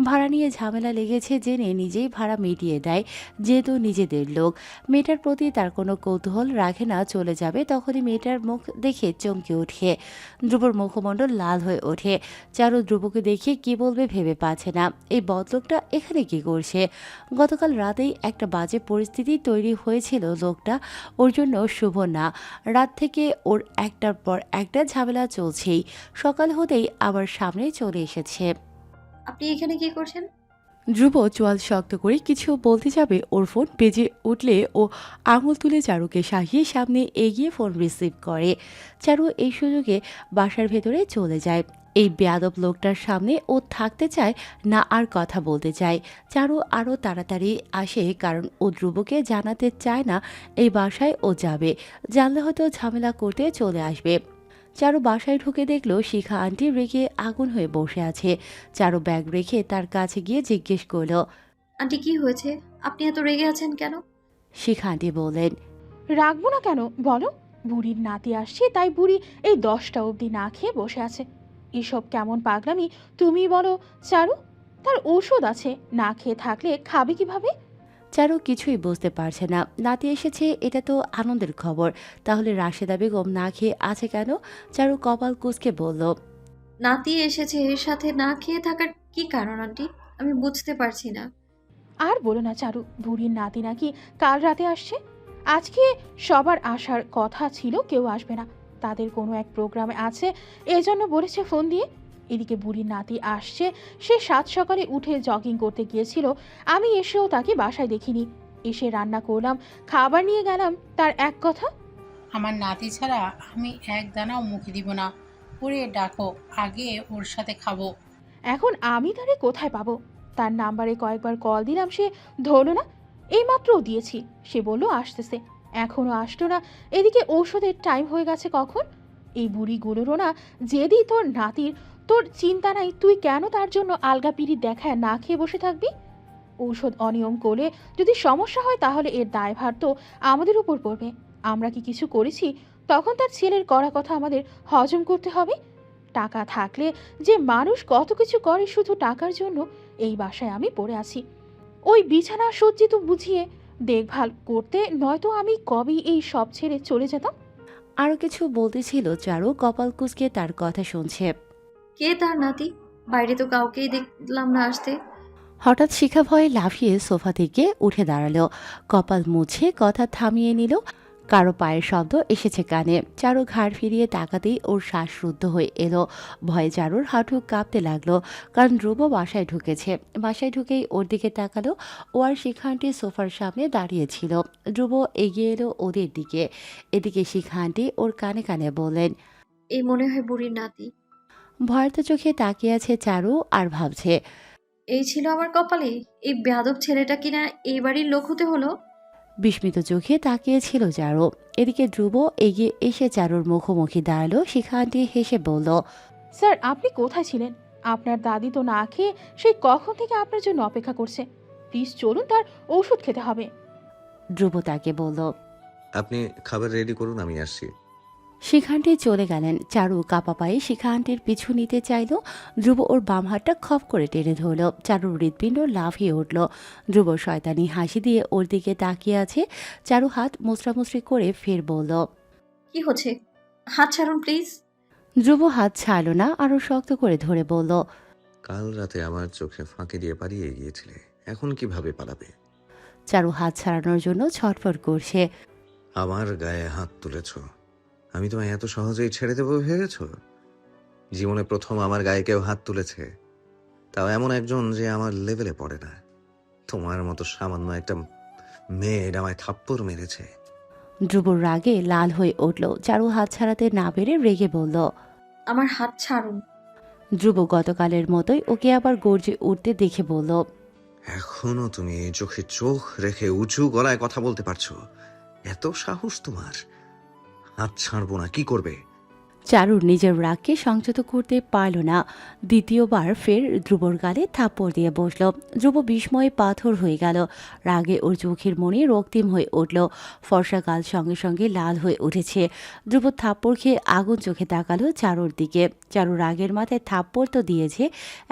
ভাড়া নিয়ে ঝামেলা লেগেছে জেনে নিজেই ভাড়া মিটিয়ে দেয়, যেহেতু নিজেদের লোক। মেয়েটার প্রতি তার কোনো কৌতূহল রাখে না, চলে যাবে তখনই মেয়েটার মুখ দেখে চমকে ওঠে। ধ্রুবর মুখমণ্ডল লাল হয়ে ওঠে। চারু ধ্রুবকে দেখে কি বলবে ভেবে পাচ্ছে না। এই বদলোকটা এখানে কি করছে? গতকাল রাতেই একটা বাজে পরিস্থিতি তৈরি হয়েছিল, লোকটা ওর জন্য শুভ না। রাত থেকে ওর একটার পর একটা ঝামেলা চলছেই, সকাল হতেই আবার সামনে চলে এসেছে। আপনি এখানে কি করছেন? ধ্রুব চোয়াল শক্ত করে কিছু বলতে যাবে, ওর ফোন বেজে উঠলে ও আঙুল তুলে চারুকে শাসিয়ে সামনে এগিয়ে ফোন রিসিভ করে। চারু এই সুযোগে বাসার ভেতরে চলে যায়। এই বেয়াদব লোকটার সামনে ও থাকতে চায় না আর কথা বলতে চায়। চারু আরও তাড়াতাড়ি আসে, কারণ ও ধ্রুবকে জানাতে চায় না এই বাসায় ও যাবে। জানলে হয়তো ঝামেলা করতে চলে আসবে। চারু বাসায় ঢুকে দেখলো শিখা আন্টি রেগে আগুন হয়ে বসে আছে। চারু ব্যাগ রেখে তার কাছে গিয়ে জিজ্ঞেস করলো। আন্টি কি হয়েছে? আপনি এত রেগে আছেন কেন? শিখা আন্টি বললেন। রাখবো না কেন বলো? বুড়ির নাতি আসছে তাই বুড়ি এই 10টা অবধি না খেয়ে বসে আছে। এসব কেমন পাগলামি তুমি বলো চারু? তার ঔষধ আছে, না খেয়ে থাকলে খাবে কিভাবে? চারু কিছুই বুঝতে পারছে না। নাতি এসেছে এটা তো আনন্দের খবর, তাহলে রাশেদা বেগম না খেয়ে আছে কেন? চারু কপাল কুঁচকে বলল। নাতি এসেছে, এর সাথে না খেয়ে থাকার কি কারণ আন্টি? আমি বুঝতে পারছি না। আর বলো না চারু, বুড়ির নাতি নাকি কাল রাতে আসছে। আজকে সবার আসার কথা ছিল, কেউ আসবে না, তাদের কোনো এক প্রোগ্রামে আছে, এজন্য বলেছে ফোন দিয়ে। এদিকে বুড়ির নাতি আসছে, সে 7 সকালে উঠে জগিং করতে গিয়েছিল। আমি এসেও তাকে বাসায় দেখিনি। এসে রান্না করলাম, খাবার নিয়ে গেলাম, তার এক কথা। আমার নাতি ছাড়া আমি এক দানাও মুখে দিব না। ওরে ডাকো, আগে ওর সাথে খাবো। এখন আমি তারে কোথায় পাবো? তার নাম্বারে কয়েকবার কল দিলাম, সে ধরলো না। এইমাত্রও দিয়েছি, সে বললো আসতেছে, এখনো আসলো না। এদিকে ঔষধের টাইম হয়ে গেছে কখন। এই বুড়িগুলোরও না যেদি তোর নাতির, তোর চিন্তা নাই, তুই কেন তার জন্য আলগা পিড়ি দেখায় না খেয়ে বসে থাকবি? ঔষধ অনিয়ম করলে যদি সমস্যা হয় তাহলে এর দায়ভার তো আমাদের উপর পড়বে। আমরা কি কিছু করেছি? তখন তার ছেলের করা কথা আমাদের হজম করতে হবে। টাকা থাকলে যে মানুষ কত কিছু করে শুধু টাকার জন্য। এই বাসায় আমি পড়ে আছি, ওই বিছানা সজ্জিত বুঝিয়ে দেখভাল করতে, নয়তো আমি কবেই এই সব ছেড়ে চলে যেতাম। আরও কিছু বলতেছিল, চারু কপাল কুঁচকে তার কথা শুনছে। কে তার নাতি? বাইরে তো কাউকেই দেখলাম না আসতে। হঠাৎ শিখা ভয়ে লাফিয়ে সোফা থেকে উঠে দাঁড়ালো, কপাল মুছে কথা থামিয়ে নিল। কারো পায়ের শব্দ এসেছে কানে। চারু ঘাড় ফিরিয়ে তাকাতেই ওর শ্বাসরুদ্ধ হয়ে এলো। ভয়ে চারুর হাঁটু কাঁপতে লাগলো, কারণ ধ্রুব বাসায় ঢুকেছে। বাসায় ঢুকেই ওর দিকে তাকালো, ও আর শিখা আন্টি সোফার সামনে দাঁড়িয়েছিল। ধ্রুব এগিয়ে এলো ওদের দিকে। এদিকে শিখা আন্টি ওর কানে কানে বললেন। এই মনে হয় বুড়ির নাতি। ভয়ার্ত চোখে তাকিয়ে আছে চারু আর ভাবছে, এই ছিল আমার কপালে, এই বেয়াদব ছেলেটা কিনা এই বাড়ির লোক হতে হলো। বিস্মিত চোখে তাকিয়েছিল চারু। এদিকে ধ্রুব এগিয়ে এসে চারুর মুখোমুখি দাঁড়ালো। শিখা আন্টি হেসে বলল, স্যার আপনি কোথায় ছিলেন? আপনার দাদি তো না খেয়ে সেই কখন থেকে আপনার জন্য অপেক্ষা করছে। প্লিজ চলুন, তার ওষুধ খেতে হবে। ধ্রুব তাকে বলল। আপনি খাবার রেডি করুন, আমি আসছি। শিখা আন্টি চলে গেলেন। চারু কাপা পায়ে শিখা আন্টির পিছু নিতে চাইল। ধ্রুব ওর বাম হাতটা খপ করে টেনে ধরল। চারুর হৃৎপিণ্ড লাফিয়ে উঠল। ধ্রুব শয়তানি হাসি দিয়ে ওর দিকে তাকিয়ে আছে। চারু হাত মুচড়ামুচড়ি করে ফের বলল, কি হচ্ছে? হাত ছাড়ুন প্লিজ। ধ্রুব হাত ছাড়ল না, আরো শক্ত করে ধরে বলল, কাল রাতে আমার চোখে ফাঁকি দিয়ে পালিয়ে গিয়েছিলে, এখন কিভাবে পালাবে? চারু হাত ছাড়ানোর জন্য ছটফট করছে। আমার গায়ে হাত তুলেছ, আমি তোমায় এত সহজেই ছেড়ে দেবো ভেবেছ? জীবনে প্রথম আমার গায়ে কেউ হাত তুলেছে, তাও এমন একজন যে আমার লেভেলে পড়ে না। তোমার মতো সামান্য একটা মেয়ে আমায় থাপ্পড় মেরেছে। ধ্রুবর রাগে লাল হয়ে উঠল। চারু হাত ছাড়াতে না পেরে রেগে বলল, আমার হাত ছাড়ুন। ধ্রুব গতকালের মতোই ওকে আবার গর্জে উঠতে দেখে বলল, এখনো তুমি এই চোখে চোখ রেখে উঁচু গলায় কথা বলতে পারছো? এত সাহস তোমার? হাত ছাড়বো না, কি করবে? চারুর নিজের রাগকে সংযত করতে পারল না। দ্বিতীয়বার ফের ধ্রুবর গালে থাপ্পড় দিয়ে বসল। ধ্রুব বিস্ময়ে পাথর হয়ে গেল। রাগে ওর চোখের মনি রক্তিম হয়ে উঠল। ফর্সা গাল সঙ্গে সঙ্গে লাল হয়ে উঠেছে। ধ্রুব থাপ্পড় খেয়ে আগুন চোখে তাকালো চারুর দিকে। চারু রাগের মাথায় থাপ্পড় তো দিয়েছে,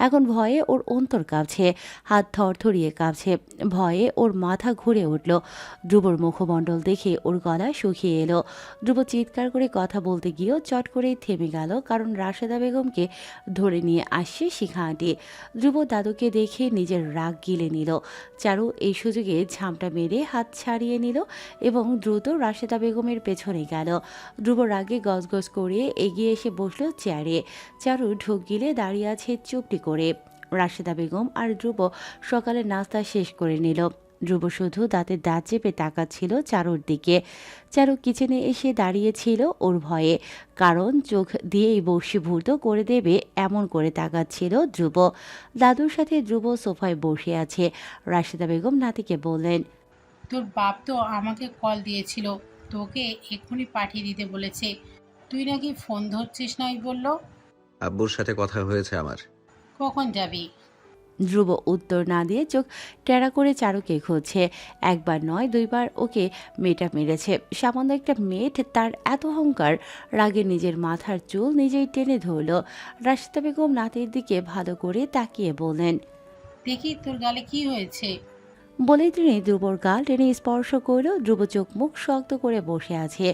এখন ভয়ে ওর অন্তর কাঁপছে, হাত থরথরিয়ে কাঁপছে। ভয়ে ওর মাথা ঘুরে উঠল। ধ্রুবর মুখমণ্ডল দেখে ওর গলা শুকিয়ে এলো। ধ্রুব চিৎকার করে কথা বলতে গিয়েও চট করেই থেমে গেল, কারণ রাশেদা বেগমকে ধরে নিয়ে আসছে শিখা আন্টি। ধ্রুব দাদুকে দেখে নিজের রাগ গিলে নিল। চারু এই সুযোগে ঝামটা মেরে হাত ছাড়িয়ে নিল এবং দ্রুত রাশেদা বেগমের পেছনে গেল। ধ্রুব রাগে গজগজ করে এগিয়ে এসে বসলো চেয়ারে। চারু ঢোক গিলে দাঁড়িয়ে আছে চুপটি করে। রাশেদা বেগম আর ধ্রুব সকালে নাস্তা শেষ করে নিল। ধ্রুব শুধু দাঁতে দাঁত চেপে তাকাচ্ছিল চারুর দিকে। চারু কিচেনে এসে দাঁড়িয়েছিল ওর ভয়ে, কারণ চোখ দিয়েই বশীভূত করে দেবে এমন করে তাকাচ্ছিল ধ্রুব। দাদুর সাথে ধ্রুব সোফায় বসে আছে। রাশেদা বেগম নাতিকে বললেন, তোর বাপ তো আমাকে কল দিয়েছিল, তোকে এক্ষুনি পাঠিয়ে দিতে বলেছে। তুই নাকি ফোন ধরছিস নাই বললো। আব্বুর সাথে কথা হয়েছে আমার। কখন যাবি? ধ্রুব উত্তর না দিয়ে চোখ টেরা করে চারুকে খুঁজছে। একবার নয় দুইবার ওকে মেয়েটা মেরেছে। সামান্য একটা মেয়েট, তার এত অহংকার! রাগে নিজের মাথার চুল নিজেই টেনে ধরল। রাশেদা বেগম নাতির দিকে ভালো করে তাকিয়ে বললেন, দেখি তোর গালে কি হয়েছে। বলেই তিনি ধ্রুবর গাল টেনে স্পর্শ করল। ধ্রুব চোখ মুখ শক্ত করে বসে আছে।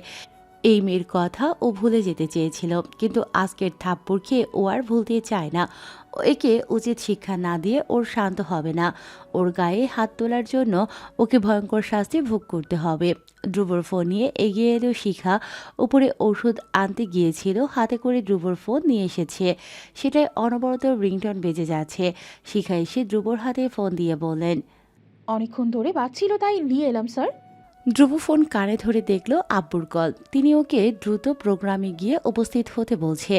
এই মেয়ের কথা ও ভুলে যেতে চেয়েছিল, কিন্তু আজকের থাপ্পড় খেয়ে ও আর ভুলতে চায় না। একে উচিত শিক্ষা না দিয়ে ওর শান্ত হবে না। ওর গায়ে হাত তোলার জন্য ওকে ভয়ঙ্কর শাস্তি ভোগ করতে হবে। ধ্রুবর ফোন নিয়ে এগিয়ে এলো শিখা। উপরে ওষুধ আনতে গিয়েছিল, হাতে করে ধ্রুবর ফোন নিয়ে এসেছে। সেটাই অনবরত রিংটন বেজে যাচ্ছে। শিখা এসে ধ্রুবর হাতে ফোন দিয়ে বললেন, অনেকক্ষণ ধরে বাজছিল, তাই নিয়ে এলাম স্যার। ধ্রুব ফোন কানে ধরে দেখল আব্বুর কল। তিনি ওকে দ্রুত প্রোগ্রামে গিয়ে উপস্থিত হতে বলছে।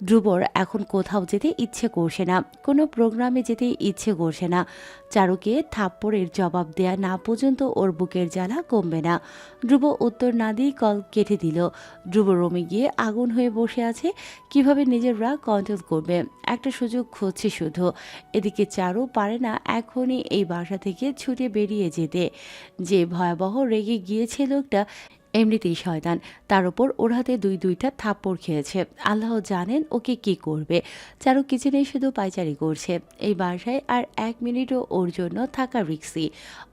ধ্রুবর এখন কোথাও যেতে ইচ্ছে করছে না, কোনো প্রোগ্রামে যেতে ইচ্ছে করছে না। চারুকে থাপ্পড়ের জবাব দেয়া না পর্যন্ত ওর বুকের জ্বালা কমবে না। ধ্রুব উত্তর না দিয়ে কল কেটে দিল। ধ্রুব রুমে গিয়ে আগুন হয়ে বসে আছে। কিভাবে নিজের রাগ কন্ট্রোল করবে, একটা সুযোগ খুঁজছে শুধু। এদিকে চারু পারে না এখনই এই বাসা থেকে ছুটে বেরিয়ে যেতে। যে ভয়াবহ রেগে গিয়েছে লোকটা, এমনিতেই শয়তান, তার উপর ওর হাতে দুইটা থাপ্পড় খেয়েছে। আল্লাহ জানেন ওকে কি করবে। চারু কিচেনে শুধু পায়চারি করছে। এই বাসায় আর 1 মিনিটও ওর জন্য থাকা রিক্সি।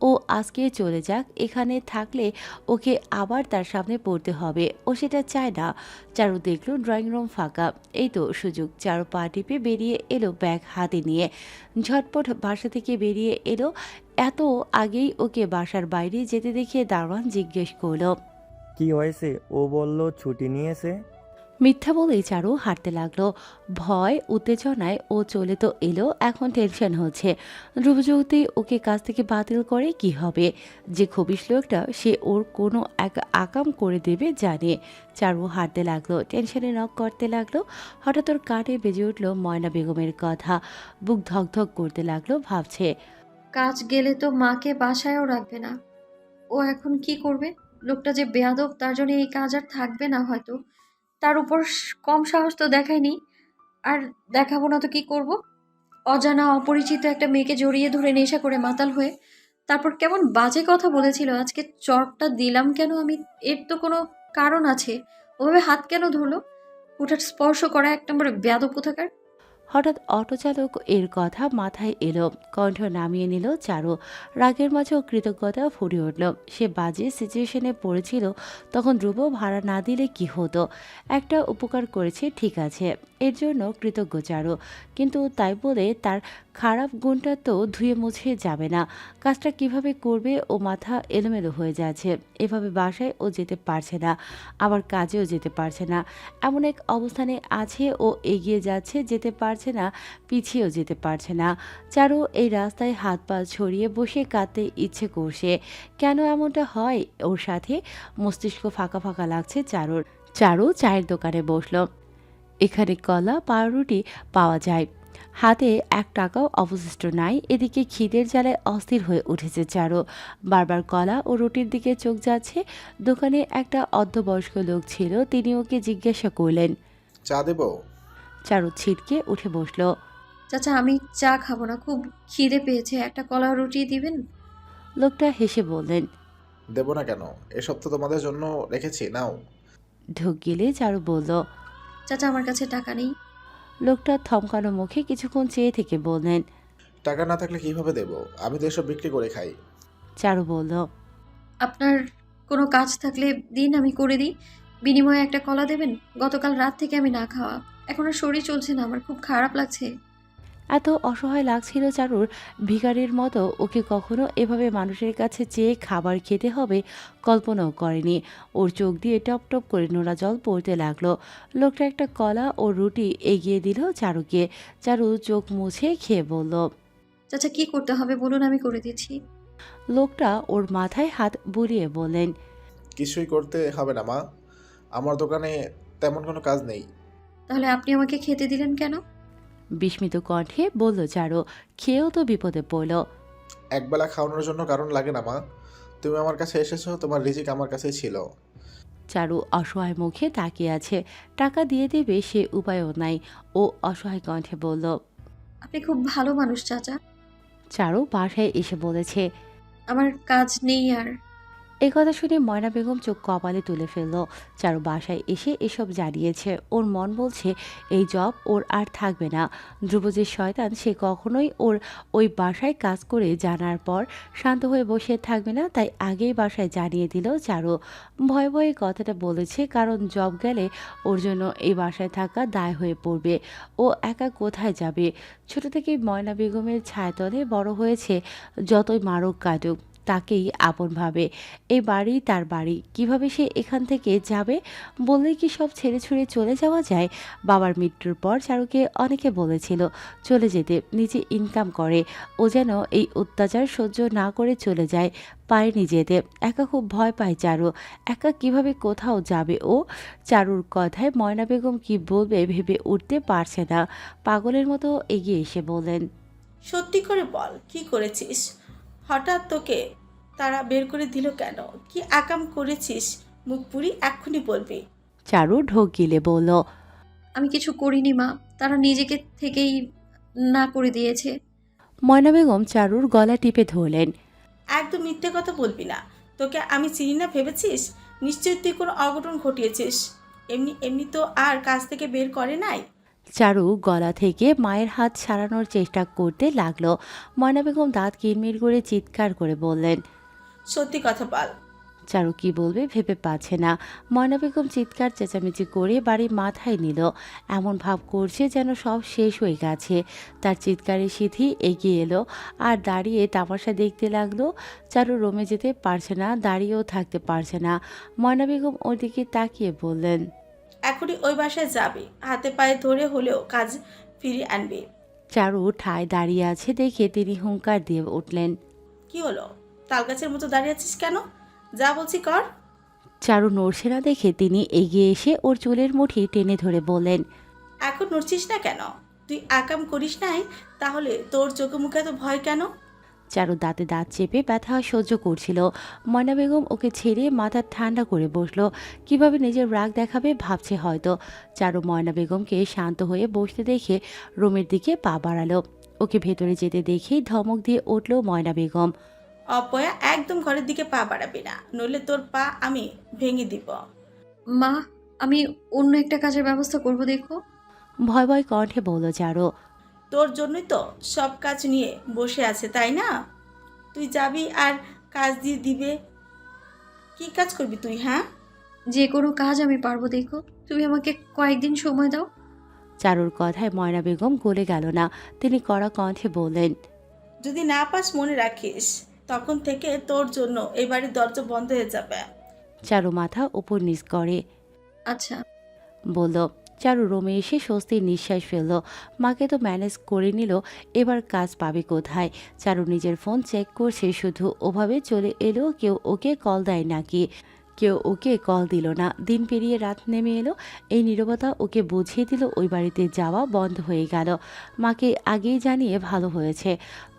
ও আজকে চলে যাক, এখানে থাকলে ওকে আবার তার সামনে পড়তে হবে। ও সেটা চায় না। চারু দেখলো ড্রয়িং রুম ফাঁকা। এই তো সুযোগ। চারু পা টিপে বেরিয়ে এলো ব্যাগ হাতে নিয়ে। ঝটপট বাসা থেকে বেরিয়ে এলো। এত আগেই ওকে বাসার বাইরে যেতে দেখে দারোয়ান জিজ্ঞেস করলো, কি হয়েছে? ও বলল ছুটি নিয়েছে। মিথ্যা বলেই চারু হাঁটতে লাগলো। ভয় উত্তেজনায় ও চলে তো এলো, এখন টেনশন হচ্ছে। ধ্রুব যদি ওকে কাছ থেকে বাতিল করে কি হবে? যে খবিশ লোকটা, সে ওর কোনো এক আকাম করে দেবে জানে। চারু হাঁটতে লাগলো, টেনশনে নক করতে লাগলো। হঠাৎ ওর কানে বেজে উঠলো ময়না বেগমের কথা। বুক ধকধক করতে লাগলো, ভাবছে, কাজ গেলে তো মাকে বাসায়ও রাখবে না। ও এখন কি করবে? লোকটা যে বেয়াদব, তার জন্য এই কাজ আর থাকবে না হয়তো। তার উপর কম সাহস তো দেখায়নি, আর দেখাবো না তো কি করব? অজানা অপরিচিত একটা মেয়েকে জড়িয়ে ধরে নেশা করে মাতাল হয়ে তারপর কেমন বাজে কথা বলেছিল। আজকে চড়টা দিলাম কেন আমি? এর তো কোনো কারণ আছে। ওভাবে হাত কেন ধরলো? ওটার স্পর্শ করা এক নম্বরে বেয়াদব কোথাকার। হঠাৎ অটোচালক এর কথা মাথায় এলো। কণ্ঠ নামিয়ে নিল চারু। রাগের মাঝেও কৃতজ্ঞতা ফুটে উঠল। সে বাজে সিচুয়েশনে পড়েছিল, তখন ধ্রুব ভাড়া না দিলে কি হতো? একটা উপকার করেছে ঠিক আছে, এর জন্য কৃতজ্ঞ চারু, কিন্তু তাই বলে তার খারাপ গুণটা তো ধুয়ে মুছে যাবে না। কাজটা কিভাবে করবে ও মাথা এলোমেলো হয়ে যাচ্ছে। এভাবে বাসায় ও যেতে পারছে না, আবার কাজেও যেতে পারছে না। এমন এক অবস্থানে আছে ও, এগিয়ে যাচ্ছে, যেতে পারছে না, পিছিয়েও যেতে পারছে না। চারু এই রাস্তায় হাত পা ছড়িয়ে বসে কাঁদতে ইচ্ছে করছে। কেন এমনটা হয় ওর সাথে? মস্তিষ্ক ফাঁকা ফাঁকা লাগছে চারুর। চারু চায়ের দোকানে বসলো। এখানে কলা পাউরুটি পাওয়া যায়, হাতে 1 টাকাও অবশিষ্ট নাই। এদিকে খিদের জ্বালায় অস্থির হয়ে উঠেছে চারু। বারবার কলা ও রুটির দিকে চোখ যাচ্ছে। দোকানে একটা অর্ধবয়স্ক লোক ছিল, তিনি ওকে জিজ্ঞাসা করলেন। চা দেবো? চারু ছিটকে উঠে বসলো। চাচা, আমি চা খাবো না, খুব খিদে পেয়েছে, একটা কলা রুটি দিবেন? লোকটা হেসে বললেন। দেবো না কেন? এসব তো তোমাদের জন্য রেখেছি, নাও। ঢোক গিলে চারু বলল। চাচা, আমার কাছে টাকা নেই। লোকটা থমকানো মুখে কিছুক্ষণ চেয়ে থেকে বললেন। টাকা না থাকলে কিভাবে দেবো? আমি তো এসব বিক্রি করে খাই। চারু বলল। আপনার কোনো কাজ থাকলে দিন, আমি করে দিই। বিনিময়ে একটা কলা দেবেন? গতকাল রাত থেকে আমি না খাওয়া, এখন আর শরীর চলছে না, আমার খুব খারাপ লাগছে। এত অসহায় লাগছিল চারুর, ভিখারির মতো। ওকে কখনো এভাবে মানুষের কাছে চেয়ে খাবার খেতে হবে কল্পনাও করেনি। ওর চোখ দিয়ে টপ টপ করে নোনা জল পড়তে লাগলো। লোকটা একটা কলা ও রুটি এগিয়ে দিল চারুকে। চারু চোখ মুছে খেয়ে বলল। চাচা, কি করতে হবে বলুন, আমি করে দিচ্ছি। লোকটা ওর মাথায় হাত বুলিয়ে বললেন। কিছুই করতে হবে না মা, আমার দোকানে তেমন কোনো কাজ নেই। তাহলে আপনি আমাকে খেতে দিলেন কেন? বিস্মিত কণ্ঠে বলল চারু। খেয়েও তো বিপদে পড়ল। একবেলা খাওয়ানোর জন্য কারণ লাগে না মা। তুমি আমার কাছে এসেছো, তোমার রিজিক আমার কাছেই ছিল। চারু অসহায় মুখে তাকিয়ে আছে। টাকা দিয়ে দেবে সে উপায়ও নাই। ও অসহায় কণ্ঠে বলল। আপনি খুব ভালো মানুষ চাচা। চারু বাসায় এসে বলেছে। আমার কাজ নেই আর। এই কথা শুনে ময়না বেগম চোখ কপালে তুলে ফেলল। চারু বাসায় এসে এসব জানিয়েছে। ওর মন বলছে এই জব ওর আর থাকবে না। ধ্রুব যে শয়তান, সে কখনোই ওর ওই বাসায় কাজ করে জানার পর শান্ত হয়ে বসে থাকবে না। তাই আগেই বাসায় জানিয়ে দিল চারু। ভয়ে ভয়ে কথাটা বলেছে, কারণ জব গেলে ওর জন্য এই বাসায় থাকা দায় হয়ে পড়বে। ও একা কোথায় যাবে? ছোট থেকেই ময়না বেগমের ছায়াতলে বড় হয়েছে। যতই মারুক কাটুক, তাকেই আপন ভাবে। এই বাড়ি তার বাড়ি। কিভাবে সে এখান থেকে যাবে? বললেই কি সব ছেড়ে ছুড়ে চলে যাওয়া যায়? বাবার মৃত্যুর পর চারুকে অনেকে বলেছিল চলে যেতে, নিজে ইনকাম করে। ও যেন এই অত্যাচার সহ্য না করে চলে যায়, পারেনি যেতে। একা খুব ভয় পায় চারু। একা কিভাবে কোথাও যাবে ও? চারুর কথায় ময়না বেগম কি বলবে ভেবে উঠতে পারছে না। পাগলের মতো এগিয়ে এসে বললেন। সত্যি করে বল, কি করেছিস? হঠাৎ তোকে তারা বের করে দিল কেন? কি আকাম করেছিস? মুখ পুরি এক্ষুনি বলবি। চারু ঢোক গিলে বলল। আমি কিছু করিনি মা, তারা নিজেকে থেকেই না করে দিয়েছে। ময়না বেগম চারুর গলা টিপে ধরলেন। একদম মিথ্যে কথা বলবি না। তোকে আমি চিনি না ভেবেছিস? নিশ্চয়ই তুই কোনো অঘটন ঘটিয়েছিস। এমনি এমনি তো আর কাজ থেকে বের করে নাই। চারু গলা থেকে মায়ের হাত সারানোর চেষ্টা করতে লাগলো। ময়না বেগম দাঁত কিরমির করে চিৎকার করে বললেন। সত্যি কথা বল। চারু কি বলবে ভেবে পাচ্ছে না। ময়না বেগম চিৎকার চেঁচামেচি করে বাড়ি মাথায় নিল। এমন ভাব করছে যেন সব শেষ হয়ে গেছে। তার চিৎকারের সিধি এগিয়ে এলো আর দাঁড়িয়ে তামাশা দেখতে লাগলো। চারু রোমে যেতে পারছে না, দাঁড়িয়েও থাকতে পারছে না। ময়না বেগম ওর দিকে তাকিয়ে বললেন। এখনই ওই বাসায় যাবি, হাতে পায়ে ধরে হলেও কাজ ফিরিয়ে আনবি। চারু ঠায় দাঁড়িয়ে আছে দেখে তিনি হুঙ্কার দিয়ে উঠলেন। কি হলো? তালগাছের মতো দাঁড়িয়ে আছিস কেন? যা বলছি কর। চারু নড়ছে না দেখে তিনি এগিয়ে এসে ওর চুলের মুঠি টেনে ধরে বললেন। এখন নড়ছিস না কেন? তুই আকাম করিস নাই, তাহলে তোর চোখে মুখে এত ভয় কেন? চারু দাঁতে দাঁত চেপে ব্যথা সহ্য করছিল। ময়না বেগম ওকে ছেড়ে মাথা ঠান্ডা করে বসলো। কিভাবে নিজের রাগ দেখাবে ভাবছে হয়তো। চারু ময়না বেগমকে শান্ত হয়ে বসতে দেখে রুমের দিকে পা বাড়ালো। ওকে ভেতরে যেতে দেখেই ধমক দিয়ে উঠল ময়না বেগম। অপয়া, একদম ঘরের দিকে পা বাড়াবি না, নইলে তোর পা আমি ভেঙে দিব। মা, আমি অন্য একটা কাজের ব্যবস্থা করব, দেখো। ভয় ভয় কণ্ঠে বলল চারু। তোর জন্যই তো সব কাজ নিয়ে বসে আছে, তাই না? তুই যাবি আর কাজ দিয়ে দিবে। কি কাজ করবি তুই? হ্যাঁ, যে কোনো কাজ আমি পারবো, দেখো। তুমি আমাকে কয়েকদিন সময় দাও। চারুর কথায় ময়না বেগম গলে গেল না। তিনি কড়া কণ্ঠে বললেন, যদি না পাস মনে রাখিস, তখন থেকে তোর জন্য এই বাড়ির দরজা বন্ধ হয়ে যাবে। চারু মাথা উপর নিচ করে আচ্ছা। বলল। চারু রুমে এসে স্বস্তির নিঃশ্বাস ফেলল। মাকে তো ম্যানেজ করে নিল, এবার কাজ পাবে কোথায়? চারু নিজের ফোন চেক করছে, শুধু ওভাবে চলে এলো। কেউ ওকে কল দেয় নাকি? কেউ ওকে কল দিল না। দিন পেরিয়ে রাত নেমে এলো। এই নীরবতা ওকে বুঝিয়ে দিল ওই বাড়িতে যাওয়া বন্ধ হয়ে গেল। মাকে আগেই জানিয়ে ভালো হয়েছে।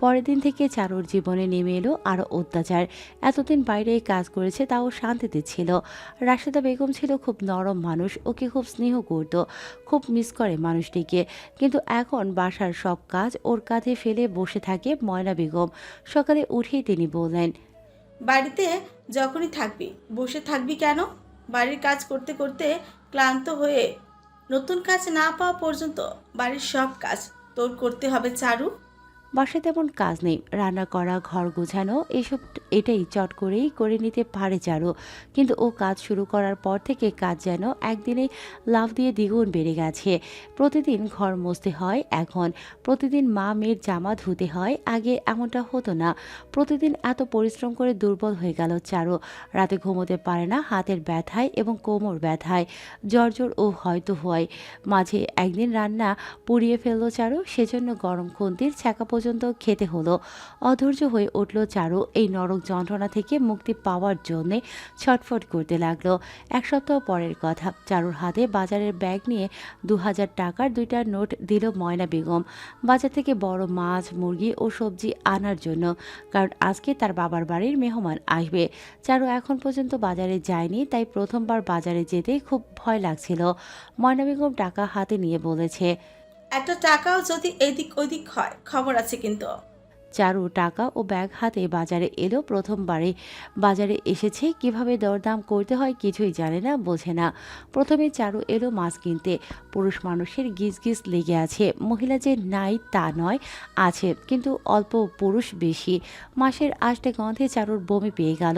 পরের দিন থেকে চারুর জীবনে নেমে এলো আরও অত্যাচার। এতদিন বাইরে কাজ করেছে, তাও শান্তিতে ছিল। রাশেদা বেগম ছিল খুব নরম মানুষ, ওকে খুব স্নেহ করত, খুব মিস করে মানুষটিকে। কিন্তু এখন বাসার সব কাজ ওর কাঁধে ফেলে বসে থাকে ময়না বেগম। সকালে উঠেই তিনি বললেন, বাড়িতে যখনই থাকবি বসে থাকবি কেন? বাড়ির কাজ করতে করতে ক্লান্ত হয়ে নতুন কাজ না পাওয়া পর্যন্ত বাড়ির সব কাজ তোর করতে হবে চারু। বাসায় তেমন কাজ নেই, রান্না করা, ঘর গোছানো, এটাই চট করেই করে নিতে পারে চারু। কিন্তু ও কাজ শুরু করার পর থেকে কাজ যেন একদিনে লাফ দিয়ে দ্বিগুণ বেড়ে গেছে। প্রতিদিন ঘর মুছতে হয় এখন, প্রতিদিন মা মেয়ের জামা ধুতে হয়। আগে এমনটা হতো না। প্রতিদিন এত পরিশ্রম করে দুর্বল হয়ে গেল চারু। রাতে ঘুমোতে পারে না হাতের ব্যথায় এবং কোমর ব্যথায়। জ্বর ও হয়তো হয়। মাঝে একদিন রান্না পুড়িয়ে ফেলল চারু, সেজন্য গরম খুন্তির ছ্যাঁকা পর্যন্ত খেতে হলো। অধৈর্য হয়ে উঠল চারু। এই নরক যন্ত্রণা থেকে মুক্তি পাওয়ার জন্যে ছটফট করতে লাগলো। এক সপ্তাহ পরের কথা, চারুর হাতে বাজারের ব্যাগ নিয়ে 2000 টাকার 2টা নোট দিল ময়না বেগম। বাজার থেকে বড় মাছ, মুরগি ও সবজি আনার জন্য, কারণ আজকে তার বাবার বাড়ির মেহমান আসবে। চারু এখন পর্যন্ত বাজারে যায়নি, তাই প্রথমবার বাজারে যেতে খুব ভয় লাগছিল। ময়না বেগম টাকা হাতে নিয়ে বলেছে, একটা টাকাও যদি এদিক ওদিক হয় খবর আছে কিন্তু। চারু টাকা ও ব্যাগ হাতে বাজারে এলো। প্রথমবারে বাজারে এসেছে, কিভাবে দরদাম করতে হয় কিছুই জানে না, বোঝে না। প্রথমে চারু এলো মাছ কিনতে। পুরুষ মানুষের গিজ গিজ লেগে আছে। মহিলা যে নাই তা নয়, আছে, কিন্তু অল্প, পুরুষ বেশি। মাছের আষ্টে গন্ধে চারুর বমি পেয়ে গেল।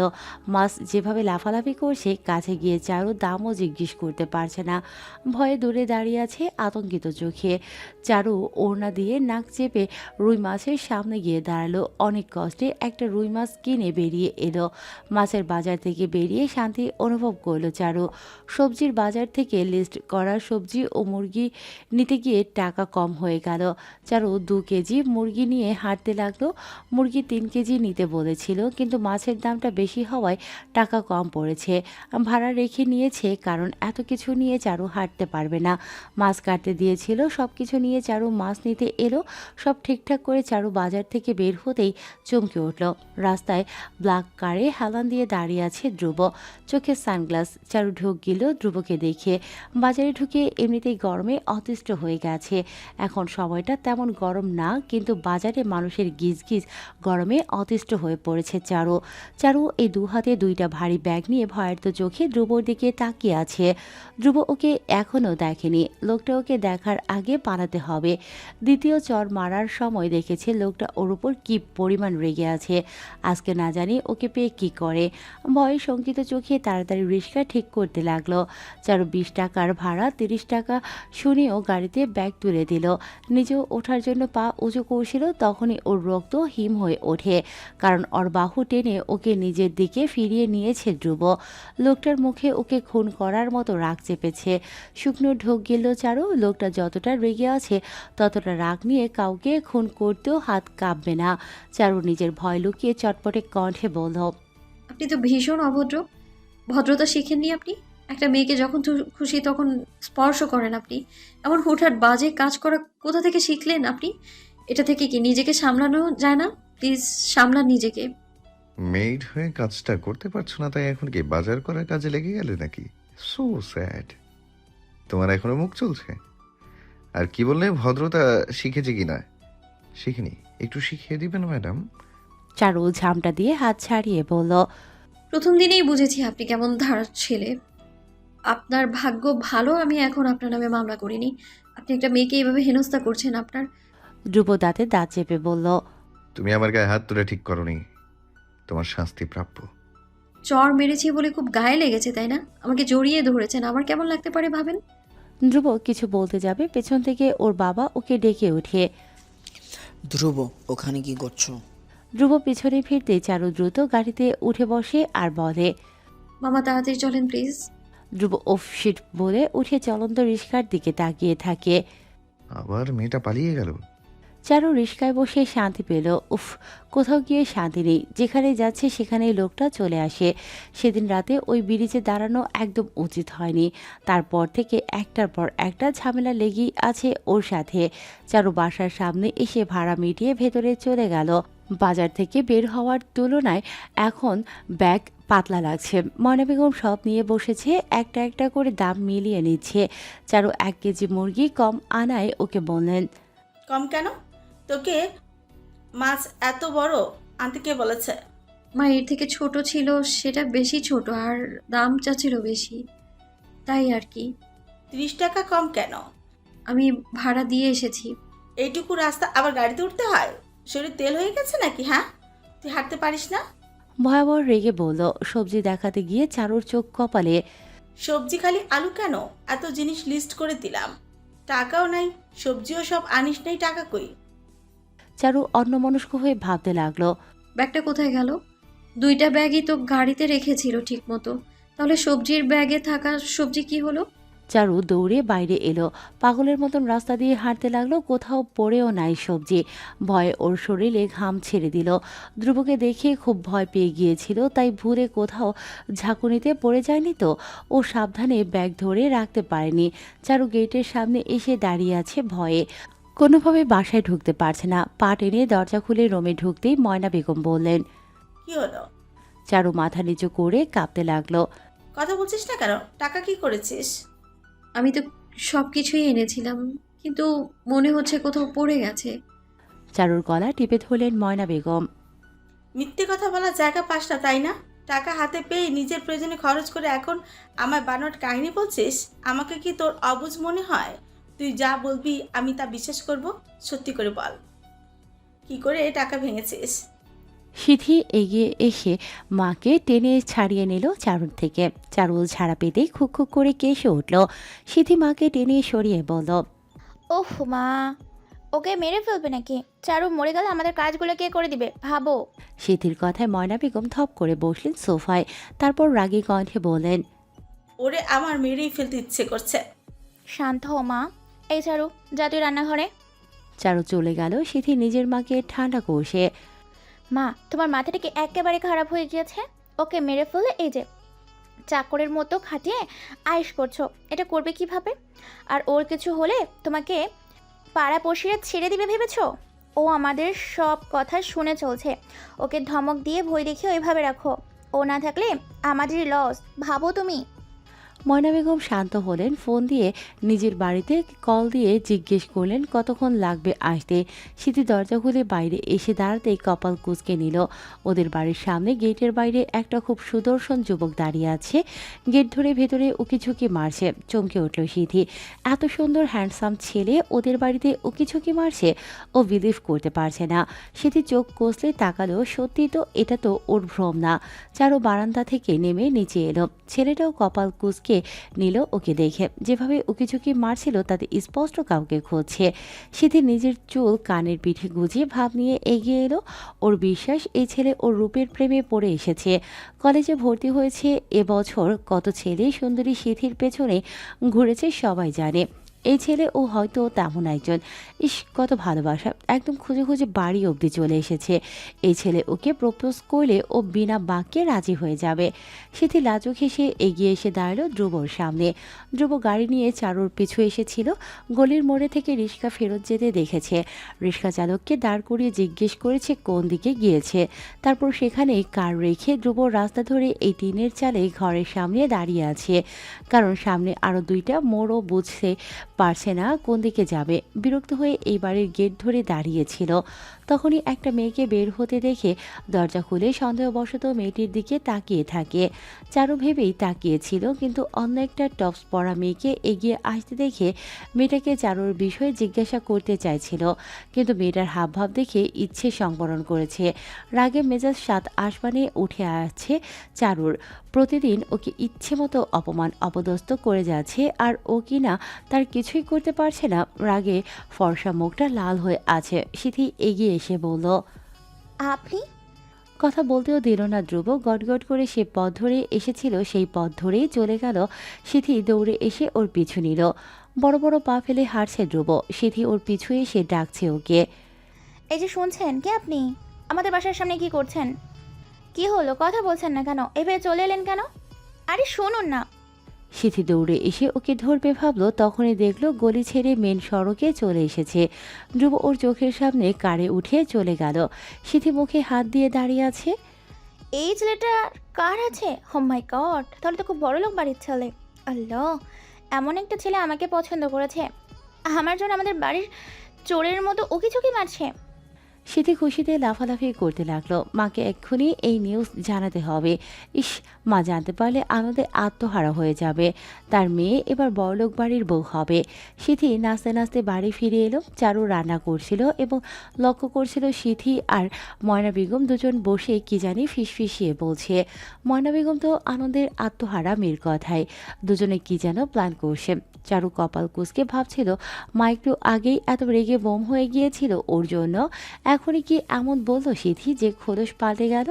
মাছ যেভাবে লাফালাফি করছে, কাছে গিয়ে চারু দামও জিজ্ঞেস করতে পারছে না। ভয়ে দূরে দাঁড়িয়ে আছে আতঙ্কিত চোখে। চারু ওড়না দিয়ে নাক চেপে রুই মাছের সামনে গিয়ে দাঁড়ালো। অনেক কষ্টে একটা রুই মাছ কিনে বেরিয়ে এলো। মাছের বাজার থেকে বেরিয়ে শান্তি অনুভব করলো চারু। সবজির বাজার থেকে লিস্ট করা সবজি ও মুরগি নিতে গিয়ে টাকা কম হয়ে গেল। চারু 2 কেজি মুরগি নিয়ে হাঁটতে লাগলো। মুরগি 3 কেজি নিতে বলেছিল, কিন্তু মাছের দামটা বেশি হওয়ায় টাকা কম পড়েছে। ভাড়া রেখে নিয়েছে, কারণ এত কিছু নিয়ে চারু হাঁটতে পারবে না। মাছ কাটতে দিয়েছিল, সব কিছু নিয়ে চারু মাছ নিতে এলো। সব ঠিকঠাক করে চারু বাজার থেকে বের হতেই চমকে উঠল। রাস্তায় ব্ল্যাক কারে হেলান দিয়ে দাঁড়িয়ে আছে ধ্রুব, চোখে সানগ্লাস। চারু ঢোক গেল ধ্রুবকে দেখে। বাজারে ঢুকে এমনিতেই গরমে অতিষ্ঠ হয়ে গেছে। এখন সময়টা তেমন গরম না, কিন্তু বাজারে মানুষের গিজ গিজ গরমে অতিষ্ঠ হয়ে পড়েছে চারু। চারু এই 2 হাতে 2টা ভারী ব্যাগ নিয়ে ভয়ার্ত চোখে ধ্রুবর দিকে তাকিয়ে আছে। ধ্রুব ওকে এখনও দেখেনি। লোকটা ওকে দেখার আগে পালাতে হবে। দ্বিতীয় চর মারার সময় দেখেছে লোকটা ওর উপর কি পরিমাণ রেগে আছে। আজকে না জানি ওকে পেয়ে কি করে। ভয়ে শঙ্কিত চোখে তাড়াতাড়ি রিক্সা ঠিক করতে লাগলো। চারু 20 টাকার ভাড়া 30 টাকা শুনেও গাড়িতে ব্যাগ তুলে দিল। নিজেও ওঠার জন্য পা উঁচু করছিল, তখনই ওর রক্ত হিম হয়ে ওঠে, কারণ ওর বাহু টেনে ওকে নিজের দিকে ফিরিয়ে নিয়েছে ধ্রুব। লোকটার মুখে ওকে খুন করার মতো রাগ চেপেছে। শুকনো ঢোক গেল চারু। লোকটা যতটা রেগে আছে, ততটা রাগ নিয়ে কাউকে খুন করতেও হাত কাঁপবে না। চারু নিজের ভয় লুকিয়ে চটপটে কণ্ঠে বলল, আপনি তো ভীষণ অভদ্র। ভদ্রতা শিখেননি আপনি? একটা মেয়েকে যখন খুশি তখন স্পর্শ করেন আপনি। এমন হুটহাট বাজে কাজ করা কোথা থেকে শিখলেন আপনি? এটা থেকে কি নিজেকে সামলানো যায় না? প্লিজ সামলান নিজেকে। মেইড হয়ে কাজটা করতে পারছো না, তাই এখন কি বাজার করার কাজে লেগে গেলে নাকি? So sad. তোমার এখনো মুখ চলছে? আর কি বললে, ভদ্রতা শিখেছে কিনা? শিখিনি, একটু শিখিয়ে দিবেন ম্যাডাম? চারু ঝামটা দিয়ে হাত ছাড়িয়ে বলল, প্রথম দিনেই বুঝেছি আপনি কেমন ধারার ছেলে। আপনার ভাগ্য ভালো আমি এখন আপনার নামে মামলা করিনি। আপনি একটা মেয়েকে এইভাবে হেনস্থা করছেন। আপনার ধ্রুব দাঁতে দাঁত চেপে বলল, তুমি আমার গায়ে হাত তুলে ঠিক করনি, তোমার শাস্তি প্রাপ্য। চর মেরেছি বলে খুব গায়ে লেগেছে তাই না? আমাকে জড়িয়ে ধরেছেন, আমার কেমন লাগতে পারে ভাবেন। ধ্রুব কিছু বলতে যাবে পেছন থেকে ওর বাবা ওকে ডেকে ওঠে। ধ্রুব, ওখানে কি করছো? ধ্রুব পিছনে ফিরতে চারু দ্রুত গাড়িতে উঠে বসে আর বলে, মামা তাড়াতাড়ি চলেন প্লিজ। ধ্রুব ওফ শিট বলে উঠে চলন্ত রিস্কার দিকে তাকিয়ে থাকে। আবার মেয়েটা পালিয়ে গেল। চারু রিস্কায় বসে শান্তি পেল। উফ, কোথাও গিয়ে শান্তি নেই, যেখানে যাচ্ছে সেখানেই লোকটা চলে আসে। সেদিন রাতে ওই ব্রিজে দাঁড়ানো একদম উচিত হয়নি। তারপর থেকে একটার পর একটা ঝামেলা লেগেই আছে ওর সাথে। চারু বাসার সামনে এসে ভাড়া মিটিয়ে ভেতরে চলে গেল। বাজার থেকে বের হওয়ার তুলনায় এখন ব্যাগ পাতলা লাগছে। ময়না বেগম সব নিয়ে বসেছে, একটা একটা করে দাম মিলিয়ে নিচ্ছে। চারু 1 কেজি মুরগি কম আনায় ওকে বললেন, কম কেন? তোকে মাছ এত বড় আনতে কে বলেছে? মা এর থেকে ছোট ছিল, সেটা বেশি ছোট আর দাম চাচ্ছিল বেশি, তাই আর কি। 30 টাকা কম কেন? আমি ভাড়া দিয়ে এসেছি। এইটুকু রাস্তা আবার গাড়িতে উঠতে হয়? শরীর তেল হয়ে গেছে নাকি? হ্যাঁ, তুই হাঁটতে পারিস না? ভয়াবহ রেগে বলল। সবজি দেখাতে গিয়ে চারুর চোখ কপালে। সবজি খালি আলু কেন? এত জিনিস লিস্ট করে দিলাম, টাকাও নাই, সবজিও সব আনিস নাই, টাকা কই? চারু অন্যমনস্ক হয়ে ভাবতে লাগলো। ব্যাগটা কোথায় গেল? 2টা ব্যাগই তো গাড়িতে রেখেছিল ঠিক মতো, তাহলে সবজির ব্যাগে থাকা সবজি কি হলো? চারু দৌড়ে বাইরে এলো, পাগলের মতন রাস্তা দিয়ে হাঁটতে লাগলো। কোথাও পড়েও নাই সবজি। ভয়ে ওর শরীরে ঘাম ছেড়ে দিল। ধ্রুবকে দেখে খুব ভয় পেয়ে গিয়েছিল, তাই ভুলে কোথাও ঝাঁকুনিতে পড়ে যায়নি তো। ও সাবধানে ব্যাগ ধরে রাখতে পারেনি। চারু গেটের সামনে এসে দাঁড়িয়ে আছে ভয়ে। কোনোভাবে বাসায় ঢুকতে পারছে না। পা টেনে দরজা খুলে রুমে ঢুকতেই ময়না বেগম বললেন। কি হলো? চারু মাথা নিচু করে কাঁপতে লাগলো। কথা বলছিস না কেন? টাকা কি করেছিস? আমি তো সব কিছুই এনেছিলাম, কিন্তু মনে হচ্ছে কোথাও পড়ে গেছে। চারুর গলা টিপে ধরলেন ময়না বেগম। মিথ্যে কথা বলার জায়গা পাস না তাই না? টাকা হাতে পেয়ে নিজের প্রয়োজনে খরচ করে এখন আমার বানোয়াট কাহিনী বলছিস? আমাকে কি তোর অবুঝ মনে হয়? তুই যা বলবি আমি তা বিশ্বাস করব? সত্যি করে বল, কি করে টাকা ভেঙেছিস? সিথি এগিয়ে এসে মাকে টেনে ছাড়িয়ে নিল চারুর থেকে। চারুল ছাড়া পেতেই খুক খুক করে কেসে উঠল। সিথি মাকে টেনে সরিয়ে বলল, ওহ মা, ওকে মেরে ফেলবে নাকি? চারু মরে গেলে আমাদের কাজগুলো কে করে দিবে ভাবো। সিথির কথায় ময়না বেগম থপ করে বসলেন সোফায়। তারপর রাগী কণ্ঠে বললেন, ওরে আমার মেরেই ফেলতে ইচ্ছে করছে। শান্ত হও মা। এই চারু, যা তুই রান্নাঘরে। চারু চলে গেল। সিথি নিজের মাকে ঠান্ডা কষে, মা, তোমার মাথাটা কি একেবারে খারাপ হয়ে গিয়েছে? ওকে মেরে ফেলে এই যে চাকরের মতো খাটিয়ে আয়েশ করছো, এটা করবে কিভাবে? আর ওর কিছু হলে তোমাকে পাড়া পশিয়ে ছেড়ে দিবে ভেবেছো? ও আমাদের সব কথা শুনে চলছে। ওকে ধমক দিয়ে ভয় দেখিয়ে ওইভাবে রাখো। ও না থাকলে আমাদেরই লস, ভাবো তুমি। ময়না বেগম শান্ত হলেন। ফোন দিয়ে নিজের বাড়িতে কল দিয়ে জিজ্ঞেস করলেন কতক্ষণ লাগবে আসতে। সিথি দরজা খুলে বাইরে এসে দাঁড়াতেই কপাল কুঁচকে নিল। ওদের বাড়ির সামনে গেটের বাইরে একটা খুব সুদর্শন যুবক দাঁড়িয়ে আছে। গেট ধরে ভেতরে উকিঝুঁকি মারছে। চমকে উঠল সিথি। এত সুন্দর হ্যান্ডসাম ছেলে ওদের বাড়িতে উকিঝুঁকি মারছে। ও বিলিভ করতে পারছে না। সিথি চোখ কষলে তাকালো। সত্যি তো, এটা তো ওর ভ্রম না। চারু বারান্দা থেকে নেমে নিচে এলো। ছেলেটাও কপাল কুঁচকে নিল ওকে দেখে। যেভাবে উকিঝুঁকি মারছিল তাতে স্পষ্ট কাউকে খুঁজছে। সিথি নিজের চুল কানের পিঠে গুজিয়ে ভাব নিয়ে এগিয়ে এলো। ওর বিশ্বাস এই ছেলে ওর রূপের প্রেমে পড়ে এসেছে। কলেজে ভর্তি হয়েছে এবছর। কত ছেলে সুন্দরী সিথির পেছনে ঘুরেছে সবাই জানে। এই ছেলে ও হয়তো তেমন একজন। ইস, কত ভালোবাসা, একদম খুঁজে খুঁজে বাড়ি অবধি চলে এসেছে। এই ছেলে ওকে প্রপোজ করলে ও বিনা বাক্যে রাজি হয়ে যাবে। সিথি লাজুক হেসে এগিয়ে এসে দাঁড়ালো ধ্রুবর সামনে। ধ্রুব গাড়ি নিয়ে চারুর পিছু এসেছিল। গলির মোড়ে থেকে রিক্সা ফেরত যেতে দেখেছে। রিক্সা চালককে দাঁড় করিয়ে জিজ্ঞেস করেছে কোন দিকে গিয়েছে। তারপর সেখানেই কার রেখে ধ্রুব রাস্তা ধরে এই টিনের চালে ঘরের সামনে দাঁড়িয়ে আছে। কারণ সামনে আরও 2টা মোড়ও বুঝতে পারছে না কোন দিকে যাবে। বিরক্ত হয়ে এই বাড়ির গেট ধরে দাঁড়িয়েছিল। তখনই একটা মেয়েকে বের হতে দেখে দরজা খুলে সন্দেহবশত মেয়েটির দিকে তাকিয়ে থাকে। চারু ভেবেই তাকিয়েছিল, কিন্তু অন্য একটা টপস পরা মেয়েকে এগিয়ে আসতে দেখে মেয়েটাকে চারুর বিষয়ে জিজ্ঞাসা করতে চাইছিল, কিন্তু মেয়েটার হাবভাব দেখে ইচ্ছে সংবরণ করেছে। রাগে মেজাজ সাত আসমানে উঠে আছে চারুর। প্রতিদিন ওকে ইচ্ছে মতো অপমান অপদস্থ করে যাচ্ছে, আর ও কিনা তার কিছুই করতে পারছে না। রাগে ফর্সা মুখটা লাল হয়ে আছে। সিথি এগিয়ে এসে বলল, আপনি? কথা বলতেও দিল না ধ্রুব। গটগট করে সে পথ ধরে এসেছিল সেই পথ ধরেই চলে গেল। সিথি দৌড়ে এসে ওর পিছু নিল। বড় বড় পা ফেলে হাঁটছে ধ্রুব। সিথি ওর পিছু এসে ডাকছে ওকে। এই যে শুনছেন, কে আপনি? আমাদের বাসার সামনে কি করছেন? কি হলো, কথা বলছেন না কেন? এভাবে চলে এলেন কেন? আরে শুনুন না। সিথি দৌড়ে এসে ওকে ধরবে ভাবলো, তখনই দেখলো গলি ছেড়ে মেন সড়কে চলে এসেছে। ধ্রুব ওর চোখের সামনে কারে উঠে চলে গেল। সিথি মুখে হাত দিয়ে দাঁড়িয়ে আছে। এই ছেলেটা কার আছে? ও মাই গড, তাহলে তো খুব বড় লোক বাড়ির ছেলে। আল্লাহ, এমন একটা ছেলে আমাকে পছন্দ করেছে। আমার জন্য আমাদের বাড়ির চোরের মতো উকি ঝুঁকি মারছে। সিথি খুশিতে লাফালাফি করতে লাগলো। মাকে এক্ষুনি এই নিউজ জানাতে হবে। ইস, মা জানতে পারলে আমাদের আত্মহারা হয়ে যাবে। তার মেয়ে এবার বড়লোক বাড়ির বউ হবে। সিথি নাচতে নাচতে বাড়ি ফিরে এলো। চারু রান্না করছিল এবং লক্ষ্য করছিল সিথি আর ময়না বেগম দুজন বসে কি জানি ফিসফিসিয়ে বলছে। ময়না বেগম তো আনন্দের আত্মহারা মেয়ের কথায়। দুজনে কি যেন প্ল্যান করছে। চারু কপাল কুঁচকে ভাবছিল, মা একটু আগেই এত রেগে বোম হয়ে গিয়েছিল ওর জন্য, এখনই কি এমন বললো সিথি যে খোলস পাল্টে গেল।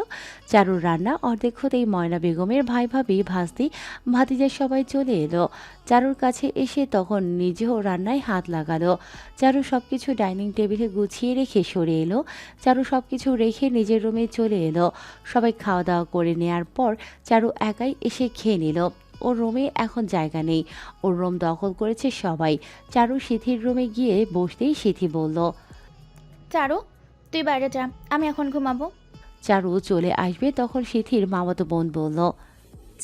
চারুর রান্না অর্ধেক হতেই ময়না বেগমের ভাই ভাবি ভাস্তি ভাতিজার সবাই চলে এলো। চারুর কাছে এসে তখন নিজেও রান্নায় হাত লাগালো। চারু সবকিছু ডাইনিং টেবিলে গুছিয়ে রেখে সরে এলো। চারু সবকিছু রেখে নিজের রুমে চলে এলো। সবাই খাওয়া দাওয়া করে নেওয়ার পর চারু একাই এসে খেয়ে নিল। ওর রুমে এখন জায়গা নেই। ওর রুম দখল করেছে সবাই। চারু সিথির রুমে গিয়ে বসতেই সিথি বলল, চারু, তুই বাইরে যা, আমি এখন ঘুমাবো। চারু চলে আসবে তখন সিথির মামাতো বোন বলল,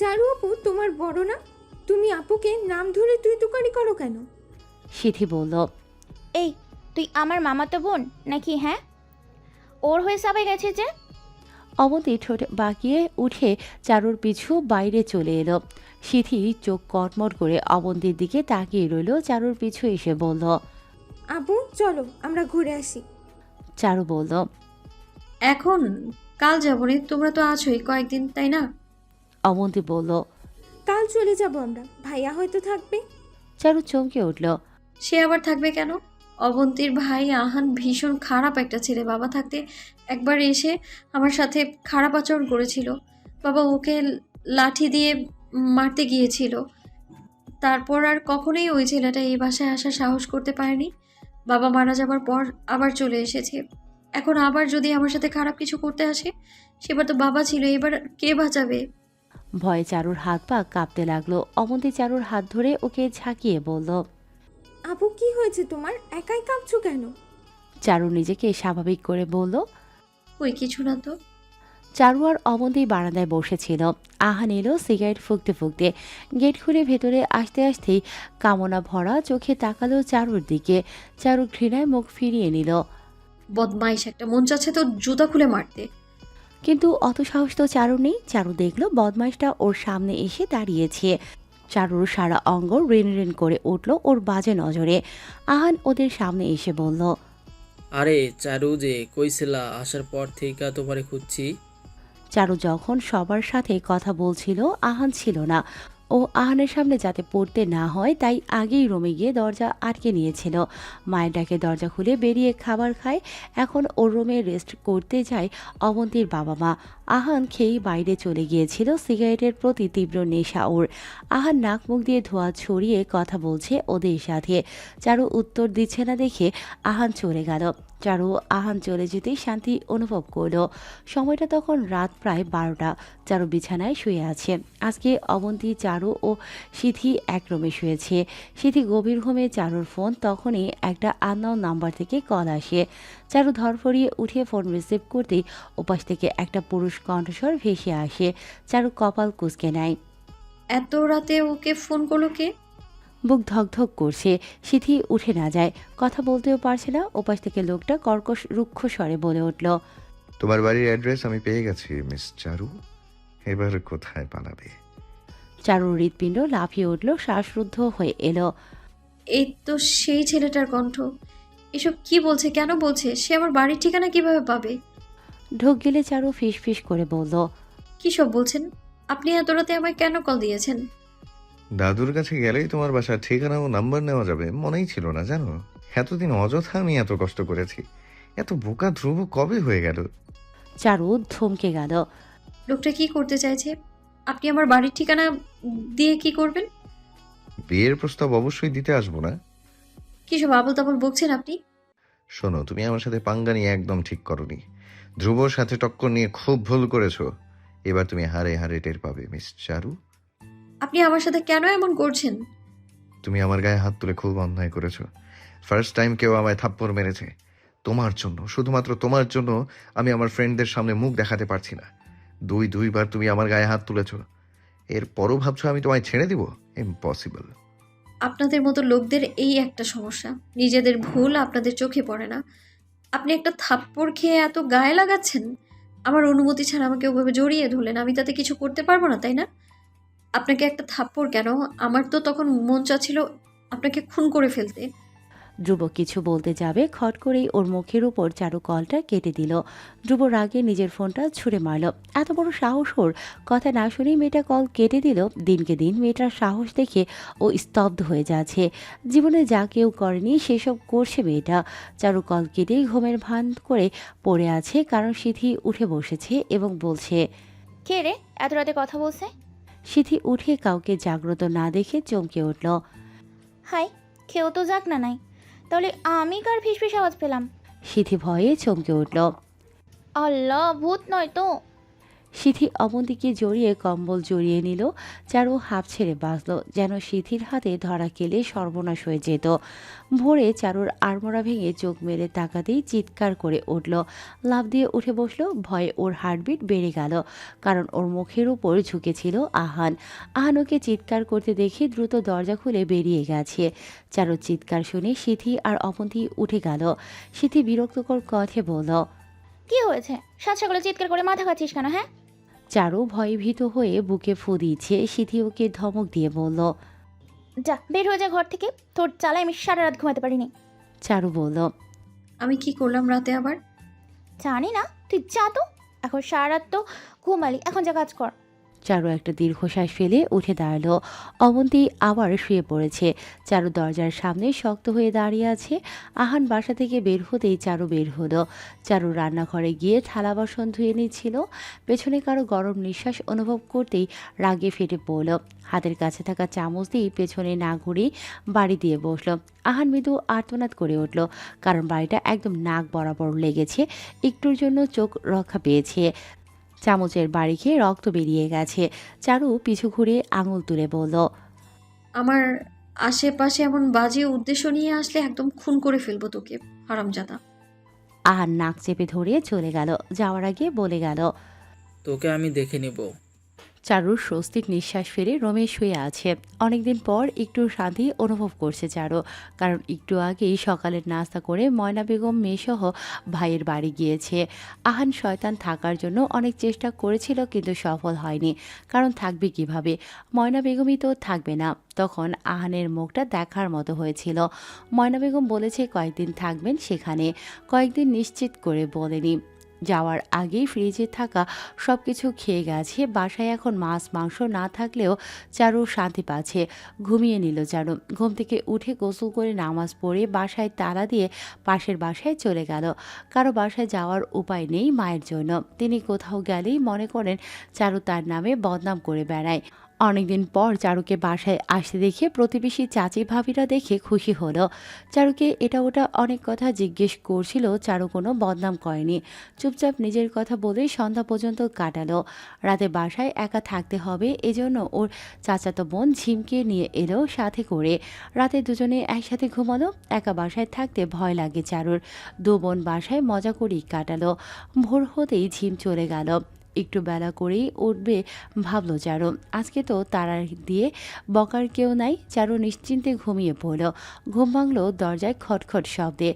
চারু আপু তোমার বড় না? তুমি আপুকে নাম ধরে তুই তুকারি করো কেন? সিথি বলল, এই, তুই আমার মামাতো বোন নাকি? হ্যাঁ, ওর হয়ে সবাই গেছে যে। অবন্তী ঠোঁট বাঁকিয়ে উঠে চারুর পিছু বাইরে চলে এলো। সিথি চোখ কটমট করে অবন্তীর দিকে তাকিয়ে রইল। চারুর পিছু এসে বলল, আপু চলো আমরা ঘুরে আসি। চারু বলল, এখন কাল যাবো রে, তোমরা তো আছোই কয়েকদিন, তাই না? অবন্তী বলল, কাল চলে যাব আমরা, ভাইয়া হয়তো থাকবে। চারু চমকে উঠল। সে আবার থাকবে কেন? অবন্তীর ভাই আহান ভীষণ খারাপ একটা ছেলে। বাবা থাকতে একবার এসে আমার সাথে খারাপ আচরণ করেছিল। বাবা ওকে লাঠি দিয়ে মারতে গিয়েছিল। তারপর আর কখনোই ওই ছেলেটা এই বাসায় আসার সাহস করতে পারেনি। বাবা মারা যাবার পর আবার চলে এসেছে। এখন আবার যদি আমার সাথে খারাপ কিছু করতে আসে, সেবার তো বাবা ছিল, এবার কে বাঁচাবে? ভয়ে চারুর হাত পা কাঁপতে লাগলো। অবন্তী চারুর হাত ধরে ওকে ঝাঁকিয়ে বলল, আপু কি হয়েছে তোমার, একাই কাঁপছো কেন? চারু নিজেকে স্বাভাবিক করে বলল, ওই কিছু না তো। চারু আর অবন্তী বারান্দায় বসেছিল। আহান এলো সিগারেট ফুঁকতে ফুঁকতে। গেট খুলে ভেতরে আসতে আসতেই কামনা ভরা চোখে তাকালো চারুর দিকে। চারু ঘৃণায় মুখ ফিরিয়ে নিল। বদমাইশ একটা, মন চাচ্ছে তো জুতা খুলে মারতে। কিন্তু অত সাহস তো চারু নেই। চারু দেখলো বদমাইশটা ওর সামনে এসে দাঁড়িয়েছে। চারুর সারা অঙ্গ রেন রেন করে উঠল ওর বাজে নজরে। আহান ওদের সামনে এসে বলল, আরে চারু, যে কইছিলা আসার পর থেকে তোমারে খুঁজছি। চারু যখন সবার সাথে কথা বলছিল আহান ছিল না। ও আহানের সামনে যাতে পড়তে না হয় তাই আগেই রুমে গিয়ে দরজা আটকে নিয়েছিল। মায়ের ডাকে দরজা খুলে বেরিয়ে খাবার খায়। এখন ওর রুমে রেস্ট করতে যায় অবন্তীর বাবা মা। আহান খেয়েই বাইরে চলে গিয়েছিল। সিগারেটের প্রতি তীব্র নেশা ওর। আহান নাক মুখ দিয়ে ধোঁয়া ছড়িয়ে কথা বলছে ওদের সাথে। চারু উত্তর দিচ্ছে না দেখে আহান চলে গেল। চারু আহান চলে যেতেই শান্তি অনুভব করলো। সময়টা তখন রাত প্রায় 12টা। চারু বিছানায় শুয়ে আছে। আজকে অবন্তী, চারু ও সিথি এক রুমে শুয়েছে। সিথি গভীর ঘুমে। চারুর ফোন তখনই একটা আননোন নাম্বার থেকে কল আসে। চারু ধরফড়িয়ে উঠে ফোন রিসিভ করতেই ওপাশ থেকে একটা পুরুষ কণ্ঠস্বর ভেসে আসে। চারু কপাল কুঁচকে নেয়। এত রাতে ওকে ফোন করলো কে? বুক ধকধক করছে। সিথি উঠে না যায়, কথা বলতেও পারছে না। ওপাশ থেকে লোকটা কর্কশ রুক্ষ স্বরে বলে উঠল, তোমার বাড়ির অ্যাড্রেস আমি পেয়ে গেছি মিস চারু, এবার কোথায় পালাবে? চারুর হৃৎপিণ্ড লাফিয়ে উঠল, শ্বাসরুদ্ধ হয়ে এলো। এই তো সেই ছেলেটার কণ্ঠ। এসব কি বলছে, কেন বলছে? সে আমার বাড়ির ঠিকানা কিভাবে পাবে? ঢোক গেলে চারু ফিস ফিস করে বলল, কি সব বলছেন? আপনি এত রাতে আমায় কেন কল দিয়েছেন? দাদুর কাছে গেলেই তোমার বাসার ঠিকানা ও নাম্বার নেওয়া যাবে মনেই ছিল না জানো। এতদিন অযথা আমি এত কষ্ট করেছি। এত বোকা ধ্রুব কবে হয়ে গেল? চারু থমকে গেল। লোকটা কি করতে চাইছে? আপনি আমার বাড়ির ঠিকানা দিয়ে কি করবেন? বিয়ের প্রস্তাব অবশ্যই দিতে আসবো না। কি সব আবল তাবল বকছেন আপনি? শোনো, তুমি আমার সাথে পাঙ্গা নিয়ে একদম ঠিক করনি। ধ্রুবর সাথে টক্কর নিয়ে খুব ভুল করেছো। এবার তুমি হারে হারে টের পাবে মিস চারু। আপনি আমার সাথে কেন এমন করছেন? তুমি আমার গায়ে হাত তুলে খুব অন্যায় করেছো। ফার্স্ট টাইম কেউ আমায় থাপ্পড় মেরেছে। তোমার জন্য, শুধুমাত্র তোমার জন্য আমি আমার ফ্রেন্ডদের সামনে মুখ দেখাতে পারছি না। দুইবার তুমি আমার গায়ে হাত তুলেছো, এরপরও ভাবছো আমি তোমায় ছেড়ে দিব? ইম্পসিবল। আপনাদের মতো লোকদের এই একটা সমস্যা, নিজেদের ভুল আপনাদের চোখে পড়ে না। আপনি একটা থাপ্পড় খেয়ে এত গায়ে লাগাচ্ছেন। আমার অনুমতি ছাড়া আমাকে ওভাবে জড়িয়ে ধরলেন, আমি তাতে কিছু করতে পারবো না, তাই না? আপনাকে একটা থাপ্পড় কেন, আমার তো তখন মন চাচ্ছিল আপনাকে খুন করে ফেলতে। ধ্রুব কিছু বলতে যাবে, খট করেই ওর মুখের উপর চারু কলটা কেটে দিল। ধ্রুব রাগে নিজের ফোনটা ছুঁড়ে মারল। এত বড় সাহস ওর! কথা না শুনেই মেয়েটা কল কেটে দিল। দিনকে দিন মেয়েটার সাহস দেখে ও স্তব্ধ হয়ে যাচ্ছে। জীবনে যা কেউ করেনি সেসব করছে মেয়েটা। চারু কল কেটেই ঘুমের ভান করে পড়ে আছে, কারণ সিথি উঠে বসেছে এবং বলছে, কে রে এত রাতে কথা বলছে? সিথি উঠে কাউকে জাগ্রত না দেখে চমকে উঠল। হাই, কেউ তো যাক না নাই, তাহলে আমি কার ফিসফিস আওয়াজ পেলাম? সিথি ভয়ে চমকে উঠল। আল্লাহ, ভূত নয় তো? সিথি অবন্তীকে জড়িয়ে কম্বল জড়িয়ে নিল। চারু হাঁপ ছেড়ে বাঁচল, যেন সিথির হাতে ধরা খেলে সর্বনাশ হয়ে যেত। ভোরে চারুর আড়মোড়া ভেঙে চোখ মেলে তাকাতেই চিৎকার করে উঠল। লাফ দিয়ে উঠে বসল। ভয়ে ওর হার্টবিট বেড়ে গেল, কারণ ওর মুখের উপর ঝুঁকেছিল আহান। আহান ওকে চিৎকার করতে দেখে দ্রুত দরজা খুলে বেরিয়ে গেছে। চারুর চিৎকার শুনে সিথি আর অবন্তী উঠে গেল। সিথি বিরক্তকর কথা বলল, কি হয়েছে? সাত সকালে চিৎকার করে মাথা খাচ্ছিস কেন? হ্যাঁ? চারু ভয়ভীত হয়ে বুকে ফু দিচ্ছে। সিথি ওকে ধমক দিয়ে বলল, যা বের হয়ে যা ঘর থেকে, তোর চালায় আমি সারা রাত ঘুমাতে পারিনি। চারু বলল, আমি কি করলাম রাতে আবার? জানি না, তুই যা তো। এখন সারা রাত তো ঘুমালি, এখন যা কাজ কর। চারু একটা দীর্ঘশ্বাস ফেলে উঠে দাঁড়ালো। অবন্তী আবার শুয়ে পড়েছে। চারু দরজার সামনে শক্ত হয়ে দাঁড়িয়ে আছে। আহান বাসা থেকে বের হতেই চারু বের হলো। চারু রান্নাঘরে গিয়ে থালা বাসন ধুয়ে নিচ্ছিল। পেছনে কারো গরম নিঃশ্বাস অনুভব করতেই রাগে ফেটে পড়ল। হাতের কাছে থাকা চামচ দিয়ে পেছনে না ঘুরেই বাড়ি দিয়ে বসলো। আহান মৃদু আর্তনাদ করে উঠল, কারণ বাড়িটা একদম নাক বরাবর লেগেছে। একটুর জন্য চোখ রক্ষা পেয়েছে। চামচের বাড়ি খেয়ে রক্ত বেরিয়ে গেছে। চারু পিছু ঘুরে আঙুল তুলে বলল, আমার আশেপাশে এমন বাজে উদ্দেশ্য নিয়ে আসলে একদম খুন করে ফেলবো তোকে, হারামজাদা। আহান নাক চেপে ধরে চলে গেল। যাওয়ার আগে বলে গেল, তোকে আমি দেখে নিব। চারুর স্বস্তিক নিঃশ্বাস ফেলে রমেশ শুয়ে আছে। অনেকদিন পর একটু শান্তি অনুভব করছে চারু, কারণ একটু আগেই সকালের নাস্তা করে ময়না বেগম মেয়েসহ ভাইয়ের বাড়ি গিয়েছে। আহান শয়তান থাকার জন্য অনেক চেষ্টা করেছিল, কিন্তু সফল হয়নি। কারণ থাকবে কিভাবে? ময়না বেগমই তো থাকবে না। তখন আহানের মুখটা দেখার মতো হয়েছিল। ময়না বেগম বলেছে কয়েকদিন থাকবেন সেখানে, কয়েকদিন নিশ্চিত করে বলেনি। যাওয়ার আগেই ফ্রিজে থাকা সব কিছু খেয়ে গেছে। বাসায় এখন মাছ মাংস না থাকলেও চারু শান্তি পাচ্ছে। ঘুমিয়ে নিল চারু। ঘুম থেকে উঠে গোসল করে নামাজ পড়ে বাসায় তালা দিয়ে পাশের বাসায় চলে গেল। কারো বাসায় যাওয়ার উপায় নেই মায়ের জন্য। তিনি কোথাও গেলেই মনে করেন চারু তার নামে বদনাম করে বেড়ায়। অনেকদিন পর চারুকে বাসায় আসতে দেখে প্রতিবেশী চাচি ভাবিরা দেখে খুশি হলো। চারুকে এটা ওটা অনেক কথা জিজ্ঞেস করছিল, চারু কোনো বদনাম করেনি। চুপচাপ নিজের কথা বলে সন্ধ্যা পর্যন্ত কাটালো। রাতে বাসায় একা থাকতে হবে, এজন্য ওর চাচাতো বোন ঝিমকে নিয়ে এলো সাথে করে। রাতে দুজনে একসাথে ঘুমালো। একা বাসায় থাকতে ভয় লাগে চারুর। দু বোন বাসায় মজা করেই কাটালো। ভোর হতেই ঝিম চলে গেল। একটু বেলা করেই উঠবে ভাবলো চারু। আজকে তো তারা দিয়ে বকার কেউ নাই। চারু নিশ্চিন্তে ঘুমিয়ে পড়ল। ঘুম ভাঙল দরজায় খটখট শব্দে।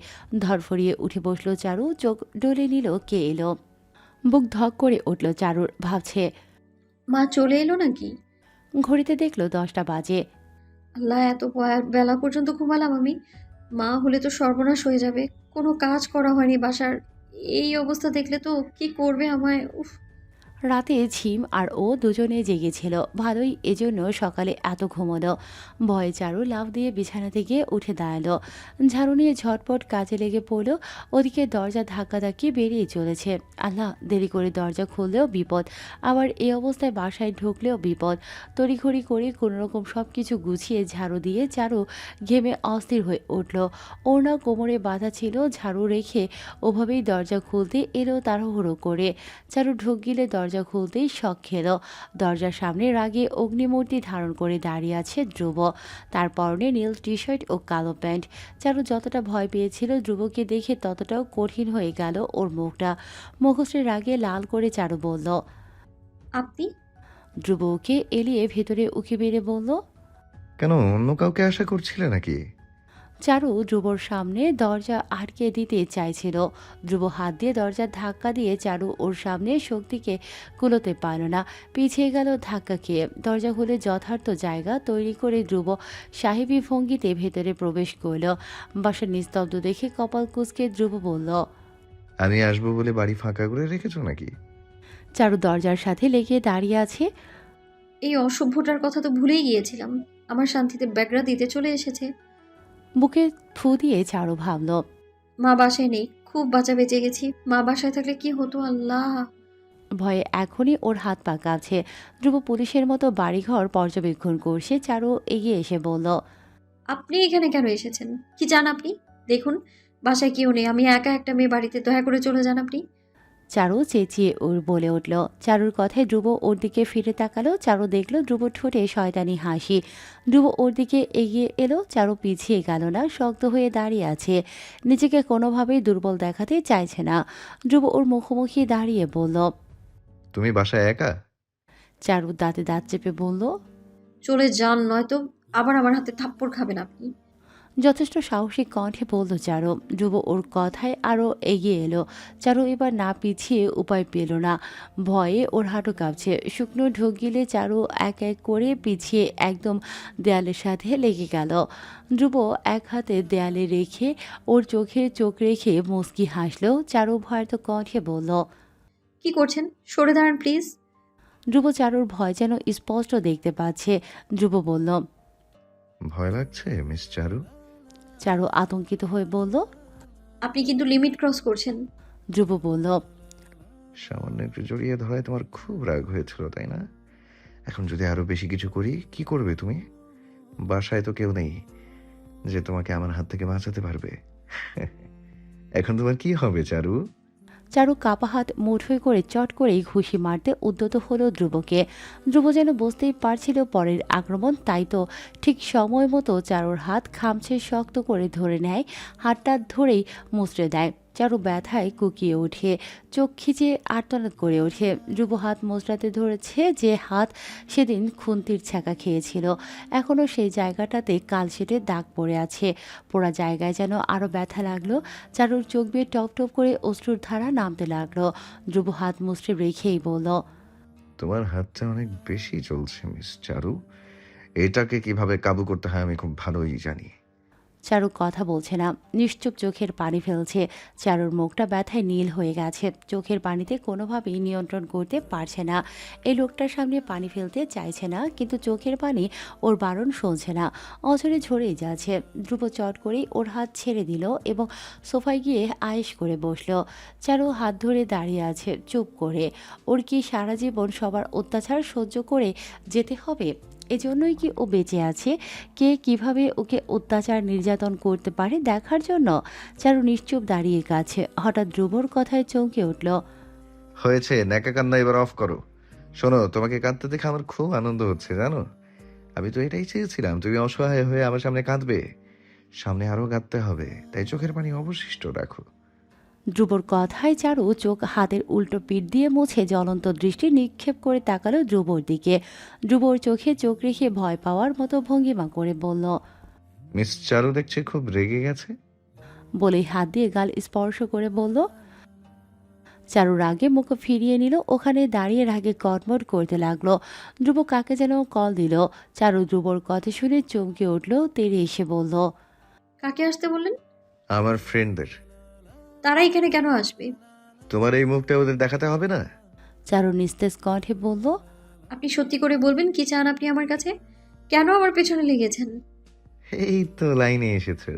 ধরফরিয়ে উঠে বসলো চারু। চোখ ডলে নিল কে এলো। বুক ধক করে উঠল চারুর। ভাবছে মা চলে এলো নাকি? ঘড়িতে দেখলো 10টা বাজে। আল্লাহ, এত বেলা পর্যন্ত ঘুমালাম আমি। মা হলে তো সর্বনাশ হয়ে যাবে। কোনো কাজ করা হয়নি বাসার। এই অবস্থা দেখলে তো কি করবে আমায়, উফ। রাতে ঝিম আর ও দুজনে জেগেছিল ভালোই, এজন্য সকালে এত ঘুমোলো। ভয়ে চারু লাফ দিয়ে বিছানা থেকে উঠে দাঁড়ালো। ঝাড়ু নিয়ে ঝটপট কাজে লেগে পড়লো। ওদিকে দরজা ধাক্কাধাক্কি বেরিয়ে চলেছে। আল্লাহ, দেরি করে দরজা খুললেও বিপদ, আবার এই অবস্থায় বাসায় ঢুকলেও বিপদ। তড়িঘড়ি করে কোনোরকম সব কিছু গুছিয়ে ঝাড়ু দিয়ে চারু ঘেমে অস্থির হয়ে উঠল। ওড়না কোমরে বাঁধা ছিল। ঝাড়ু রেখে ওভাবেই দরজা খুলতে এলো তাড়াহুড়ো করে। চারু ঢোক গিলে দরজা খুলতেই শখ খেল। দরজার সামনে রাগে অগ্নিমূর্তি ধারণ করে দাঁড়িয়ে আছে ধ্রুব। তার পরনে নীল টি শার্ট ও কালো প্যান্ট। চারু যতটা ভয় পেয়েছিল ধ্রুবকে দেখে ততটাও কঠিন হয়ে গেল ওর মুখটা। মুখশ্রী রাগে লাল করে চারু বলল, আপনি? ধ্রুব ওকে এলিয়ে ভেতরে উকি বেড়ে বলল, কেন, অন্য কাউকে আশা করছিলে নাকি? চারু ধ্রুবর সামনে দরজা আটকে দিতে চাইছিল। ধ্রুব হাত দিয়ে দরজার ধাক্কা দিয়ে চারু ওর সামনে শক্তিকে কুলোতে পারল না। পিছিয়ে গেল ধাক্কা খেয়ে। দরজা খুলে যথার্থ জায়গা তৈরি করে ধ্রুব সাহেবী ভঙ্গিতে ভেতরে প্রবেশ করল। বাসার নিস্তব্ধ দেখে কপাল কুঁচকে ধ্রুব বলল, আমি আসবো বলে বাড়ি ফাঁকা করে রেখেছো নাকি? চারু দরজার সাথে লেগে দাঁড়িয়ে আছে। এই অসভ্যটার কথা তো ভুলেই গিয়েছিলাম। আমার শান্তিতে ব্যাগরা দিতে চলে এসেছে। বুকে ফু দিয়ে চারু ভাবল, মা বাসায় নেই, খুব বাঁচা বেঁচে গেছি। মা বাসায় থাকলে কি হতো আল্লাহ। ভয়ে এখনই ওর হাত পা কাঁপছে। ধ্রুব পুলিশের মতো বাড়িঘর পর্যবেক্ষণ করছে। চারু এগিয়ে এসে বলল, আপনি এখানে কেন এসেছেন? কি চান আপনি? দেখুন, বাসায় কেউ নেই, আমি একা একটা মেয়ে বাড়িতে, দয়া করে চলে যান আপনি। চারু চেঁচিয়ে ওর বলে উঠল। চারুর কথায় ধ্রুব ওর দিকে ফিরে তাকালো। চারু দেখল ধ্রুব ঠোঁটে শয়তানি হাসি। ধ্রুব ওর দিকে এগিয়ে এলো। চারু পিছিয়ে গেল না, শক্ত হয়ে দাঁড়িয়ে আছে। নিজেকে কোনোভাবেই দুর্বল দেখাতে চাইছে না। ধ্রুব ওর মুখোমুখি দাঁড়িয়ে বলল, তুমি বাসায় একা? চারু দাঁতে দাঁত চেপে বলল, চলে যান, নয়তো আবার আমার হাতে থাপ্পড় খাবেন আপনি। যথেষ্ট সাহসী কণ্ঠে বলল চারু। ধ্রুব ওর কথায় আরও এগিয়ে এলো। চারু এবার না পিছিয়ে উপায় পেল না। ভয়ে ওর হাঁটু কাঁপছে। শুকনো ঢোক গিলে চারু এক এক করে পিছিয়ে একদম দেয়ালের সাথে লেগে গেল। ধ্রুব এক হাতে দেয়ালে রেখে ওর চোখে চোখ রেখে মুচকি হাসল। চারু ভয়ার্ত কণ্ঠে বলল, কি করছেন? সরে দাঁড়ান প্লিজ। ধ্রুব চারুর ভয় যেন স্পষ্ট দেখতে পাচ্ছে। ধ্রুব বলল, ভয় লাগছে মিস চারু? চারু আতঙ্কিত হয়ে বলল, আপনি কিন্তু লিমিট ক্রস করছেন। ধ্রুব বলল, সামান্য একটু জড়িয়ে ধরায় তোমার খুব রাগ হয়েছিল তাই না? এখন যদি আরো বেশি কিছু করি, কি করবে তুমি? বাসায় তো কেউ নেই যে তোমাকে আমার হাত থেকে বাঁচাতে পারবে। এখন তোমার কি হবে চারু? চারু কাপা হাত মুঠোয় করে চট করেই ঘুষি মারতে উদ্যত হলো ধ্রুবকে। ধ্রুব যেন বুঝতেই পারছিল পরের আক্রমণ, তাই তো ঠিক সময় মতো চারুর হাত খামছে শক্ত করে ধরে নেয়। হাতটা ধরেই মুচড়ে দেয়। চারু ব্যথায় কুকিয়ে ওঠে, চোখ খিচে আর্তনাদ করে ওঠে। ধ্রুব হাত মোচড়াতে ধরেছে যে হাত সেদিন খুন্তির ছ্যাঁকা খেয়েছিল। এখনও সেই জায়গাটাতে কালশেটে দাগ পড়ে আছে। পোড়া জায়গায় যেন আরও ব্যথা লাগলো। চারুর চোখ বেয়ে টপ টপ করে অশ্রুর ধারা নামতে লাগলো। ধ্রুব হাত মুচড়ে রেখেই বলল, তোমার হাতটা অনেক বেশি চলছে মিস চারু। এটাকে কিভাবে কাবু করতে হয় আমি খুব ভালোই জানি। চারু কথা বলছে না, নিশ্চুপ চোখের পানি ফেলছে। চারুর মুখটা ব্যথায় নীল হয়ে গেছে, চোখের পানিতে কোনোভাবেই নিয়ন্ত্রণ করতে পারছে না। এই লোকটার সামনে পানি ফেলতে চাইছে না, কিন্তু চোখের পানি ওর বারণ শুনছে না, অঝরে ঝরেই যাচ্ছে। ধ্রুব চট করেই ওর হাত ছেড়ে দিল এবং সোফায় গিয়ে আয়েশ করে বসলো। চারু হাত ধরে দাঁড়িয়ে আছে চুপ করে। ওর কি সারা জীবন সবার অত্যাচার সহ্য করে যেতে হবে? এজন্যই কি ও বেঁচে আছে? কে কিভাবে ওকে অত্যাচার নির্যাতন করতে পারে দেখার জন্য? চারু নিশ্চুপ দাঁড়িয়ে গেছে। হঠাৎ ধ্রুবর কথায় চমকে উঠল। হয়েছে, ন্যাকা কান্না এবার অফ করো। শোনো, তোমাকে কাঁদতে দেখে আমার খুব আনন্দ হচ্ছে জানো। আমি তো এটাই চেয়েছিলাম, তুমি অসহায় হয়ে আমার সামনে কাঁদবে। সামনে আরো কাঁদতে হবে, তাই চোখের পানি অবশিষ্ট রাখো। ধ্রুবর কথায় চারু চোখ হাতের উল্টো পিঠ দিয়ে মুছে জ্বলন্ত দৃষ্টি নিক্ষেপ করে তাকালো ধ্রুবর দিকে। ধ্রুবর চোখে চোখ রেখে ভয় পাওয়ার মতো ভঙ্গিমা করে বলল, মিস চারু দেখছি খুব রেগে গেছে। বলেই হাত দিয়ে গাল স্পর্শ করে বলল। চারু রাগে মুখ ফিরিয়ে নিল, ওখানে দাঁড়িয়ে রাগে কটমট করতে লাগলো। ধ্রুব কাকে যেন কল দিল। চারু ধ্রুবর কথা শুনে চমকে উঠল, তেড়ে এসে বলল, কাকে আসতে বললেন? আমার ফ্রেন্ডদের। তারা এখানে কেন আসবে? তোমার এই মুখটা ওদের দেখাতে হবে না? চারু নিস্তেজ কণ্ঠে বলল, আপনি সত্যি করে বলবেন কি চান আপনি আমার কাছে? কেন আমার পেছনে লেগেছেন? এই তো লাইনে এসেছো।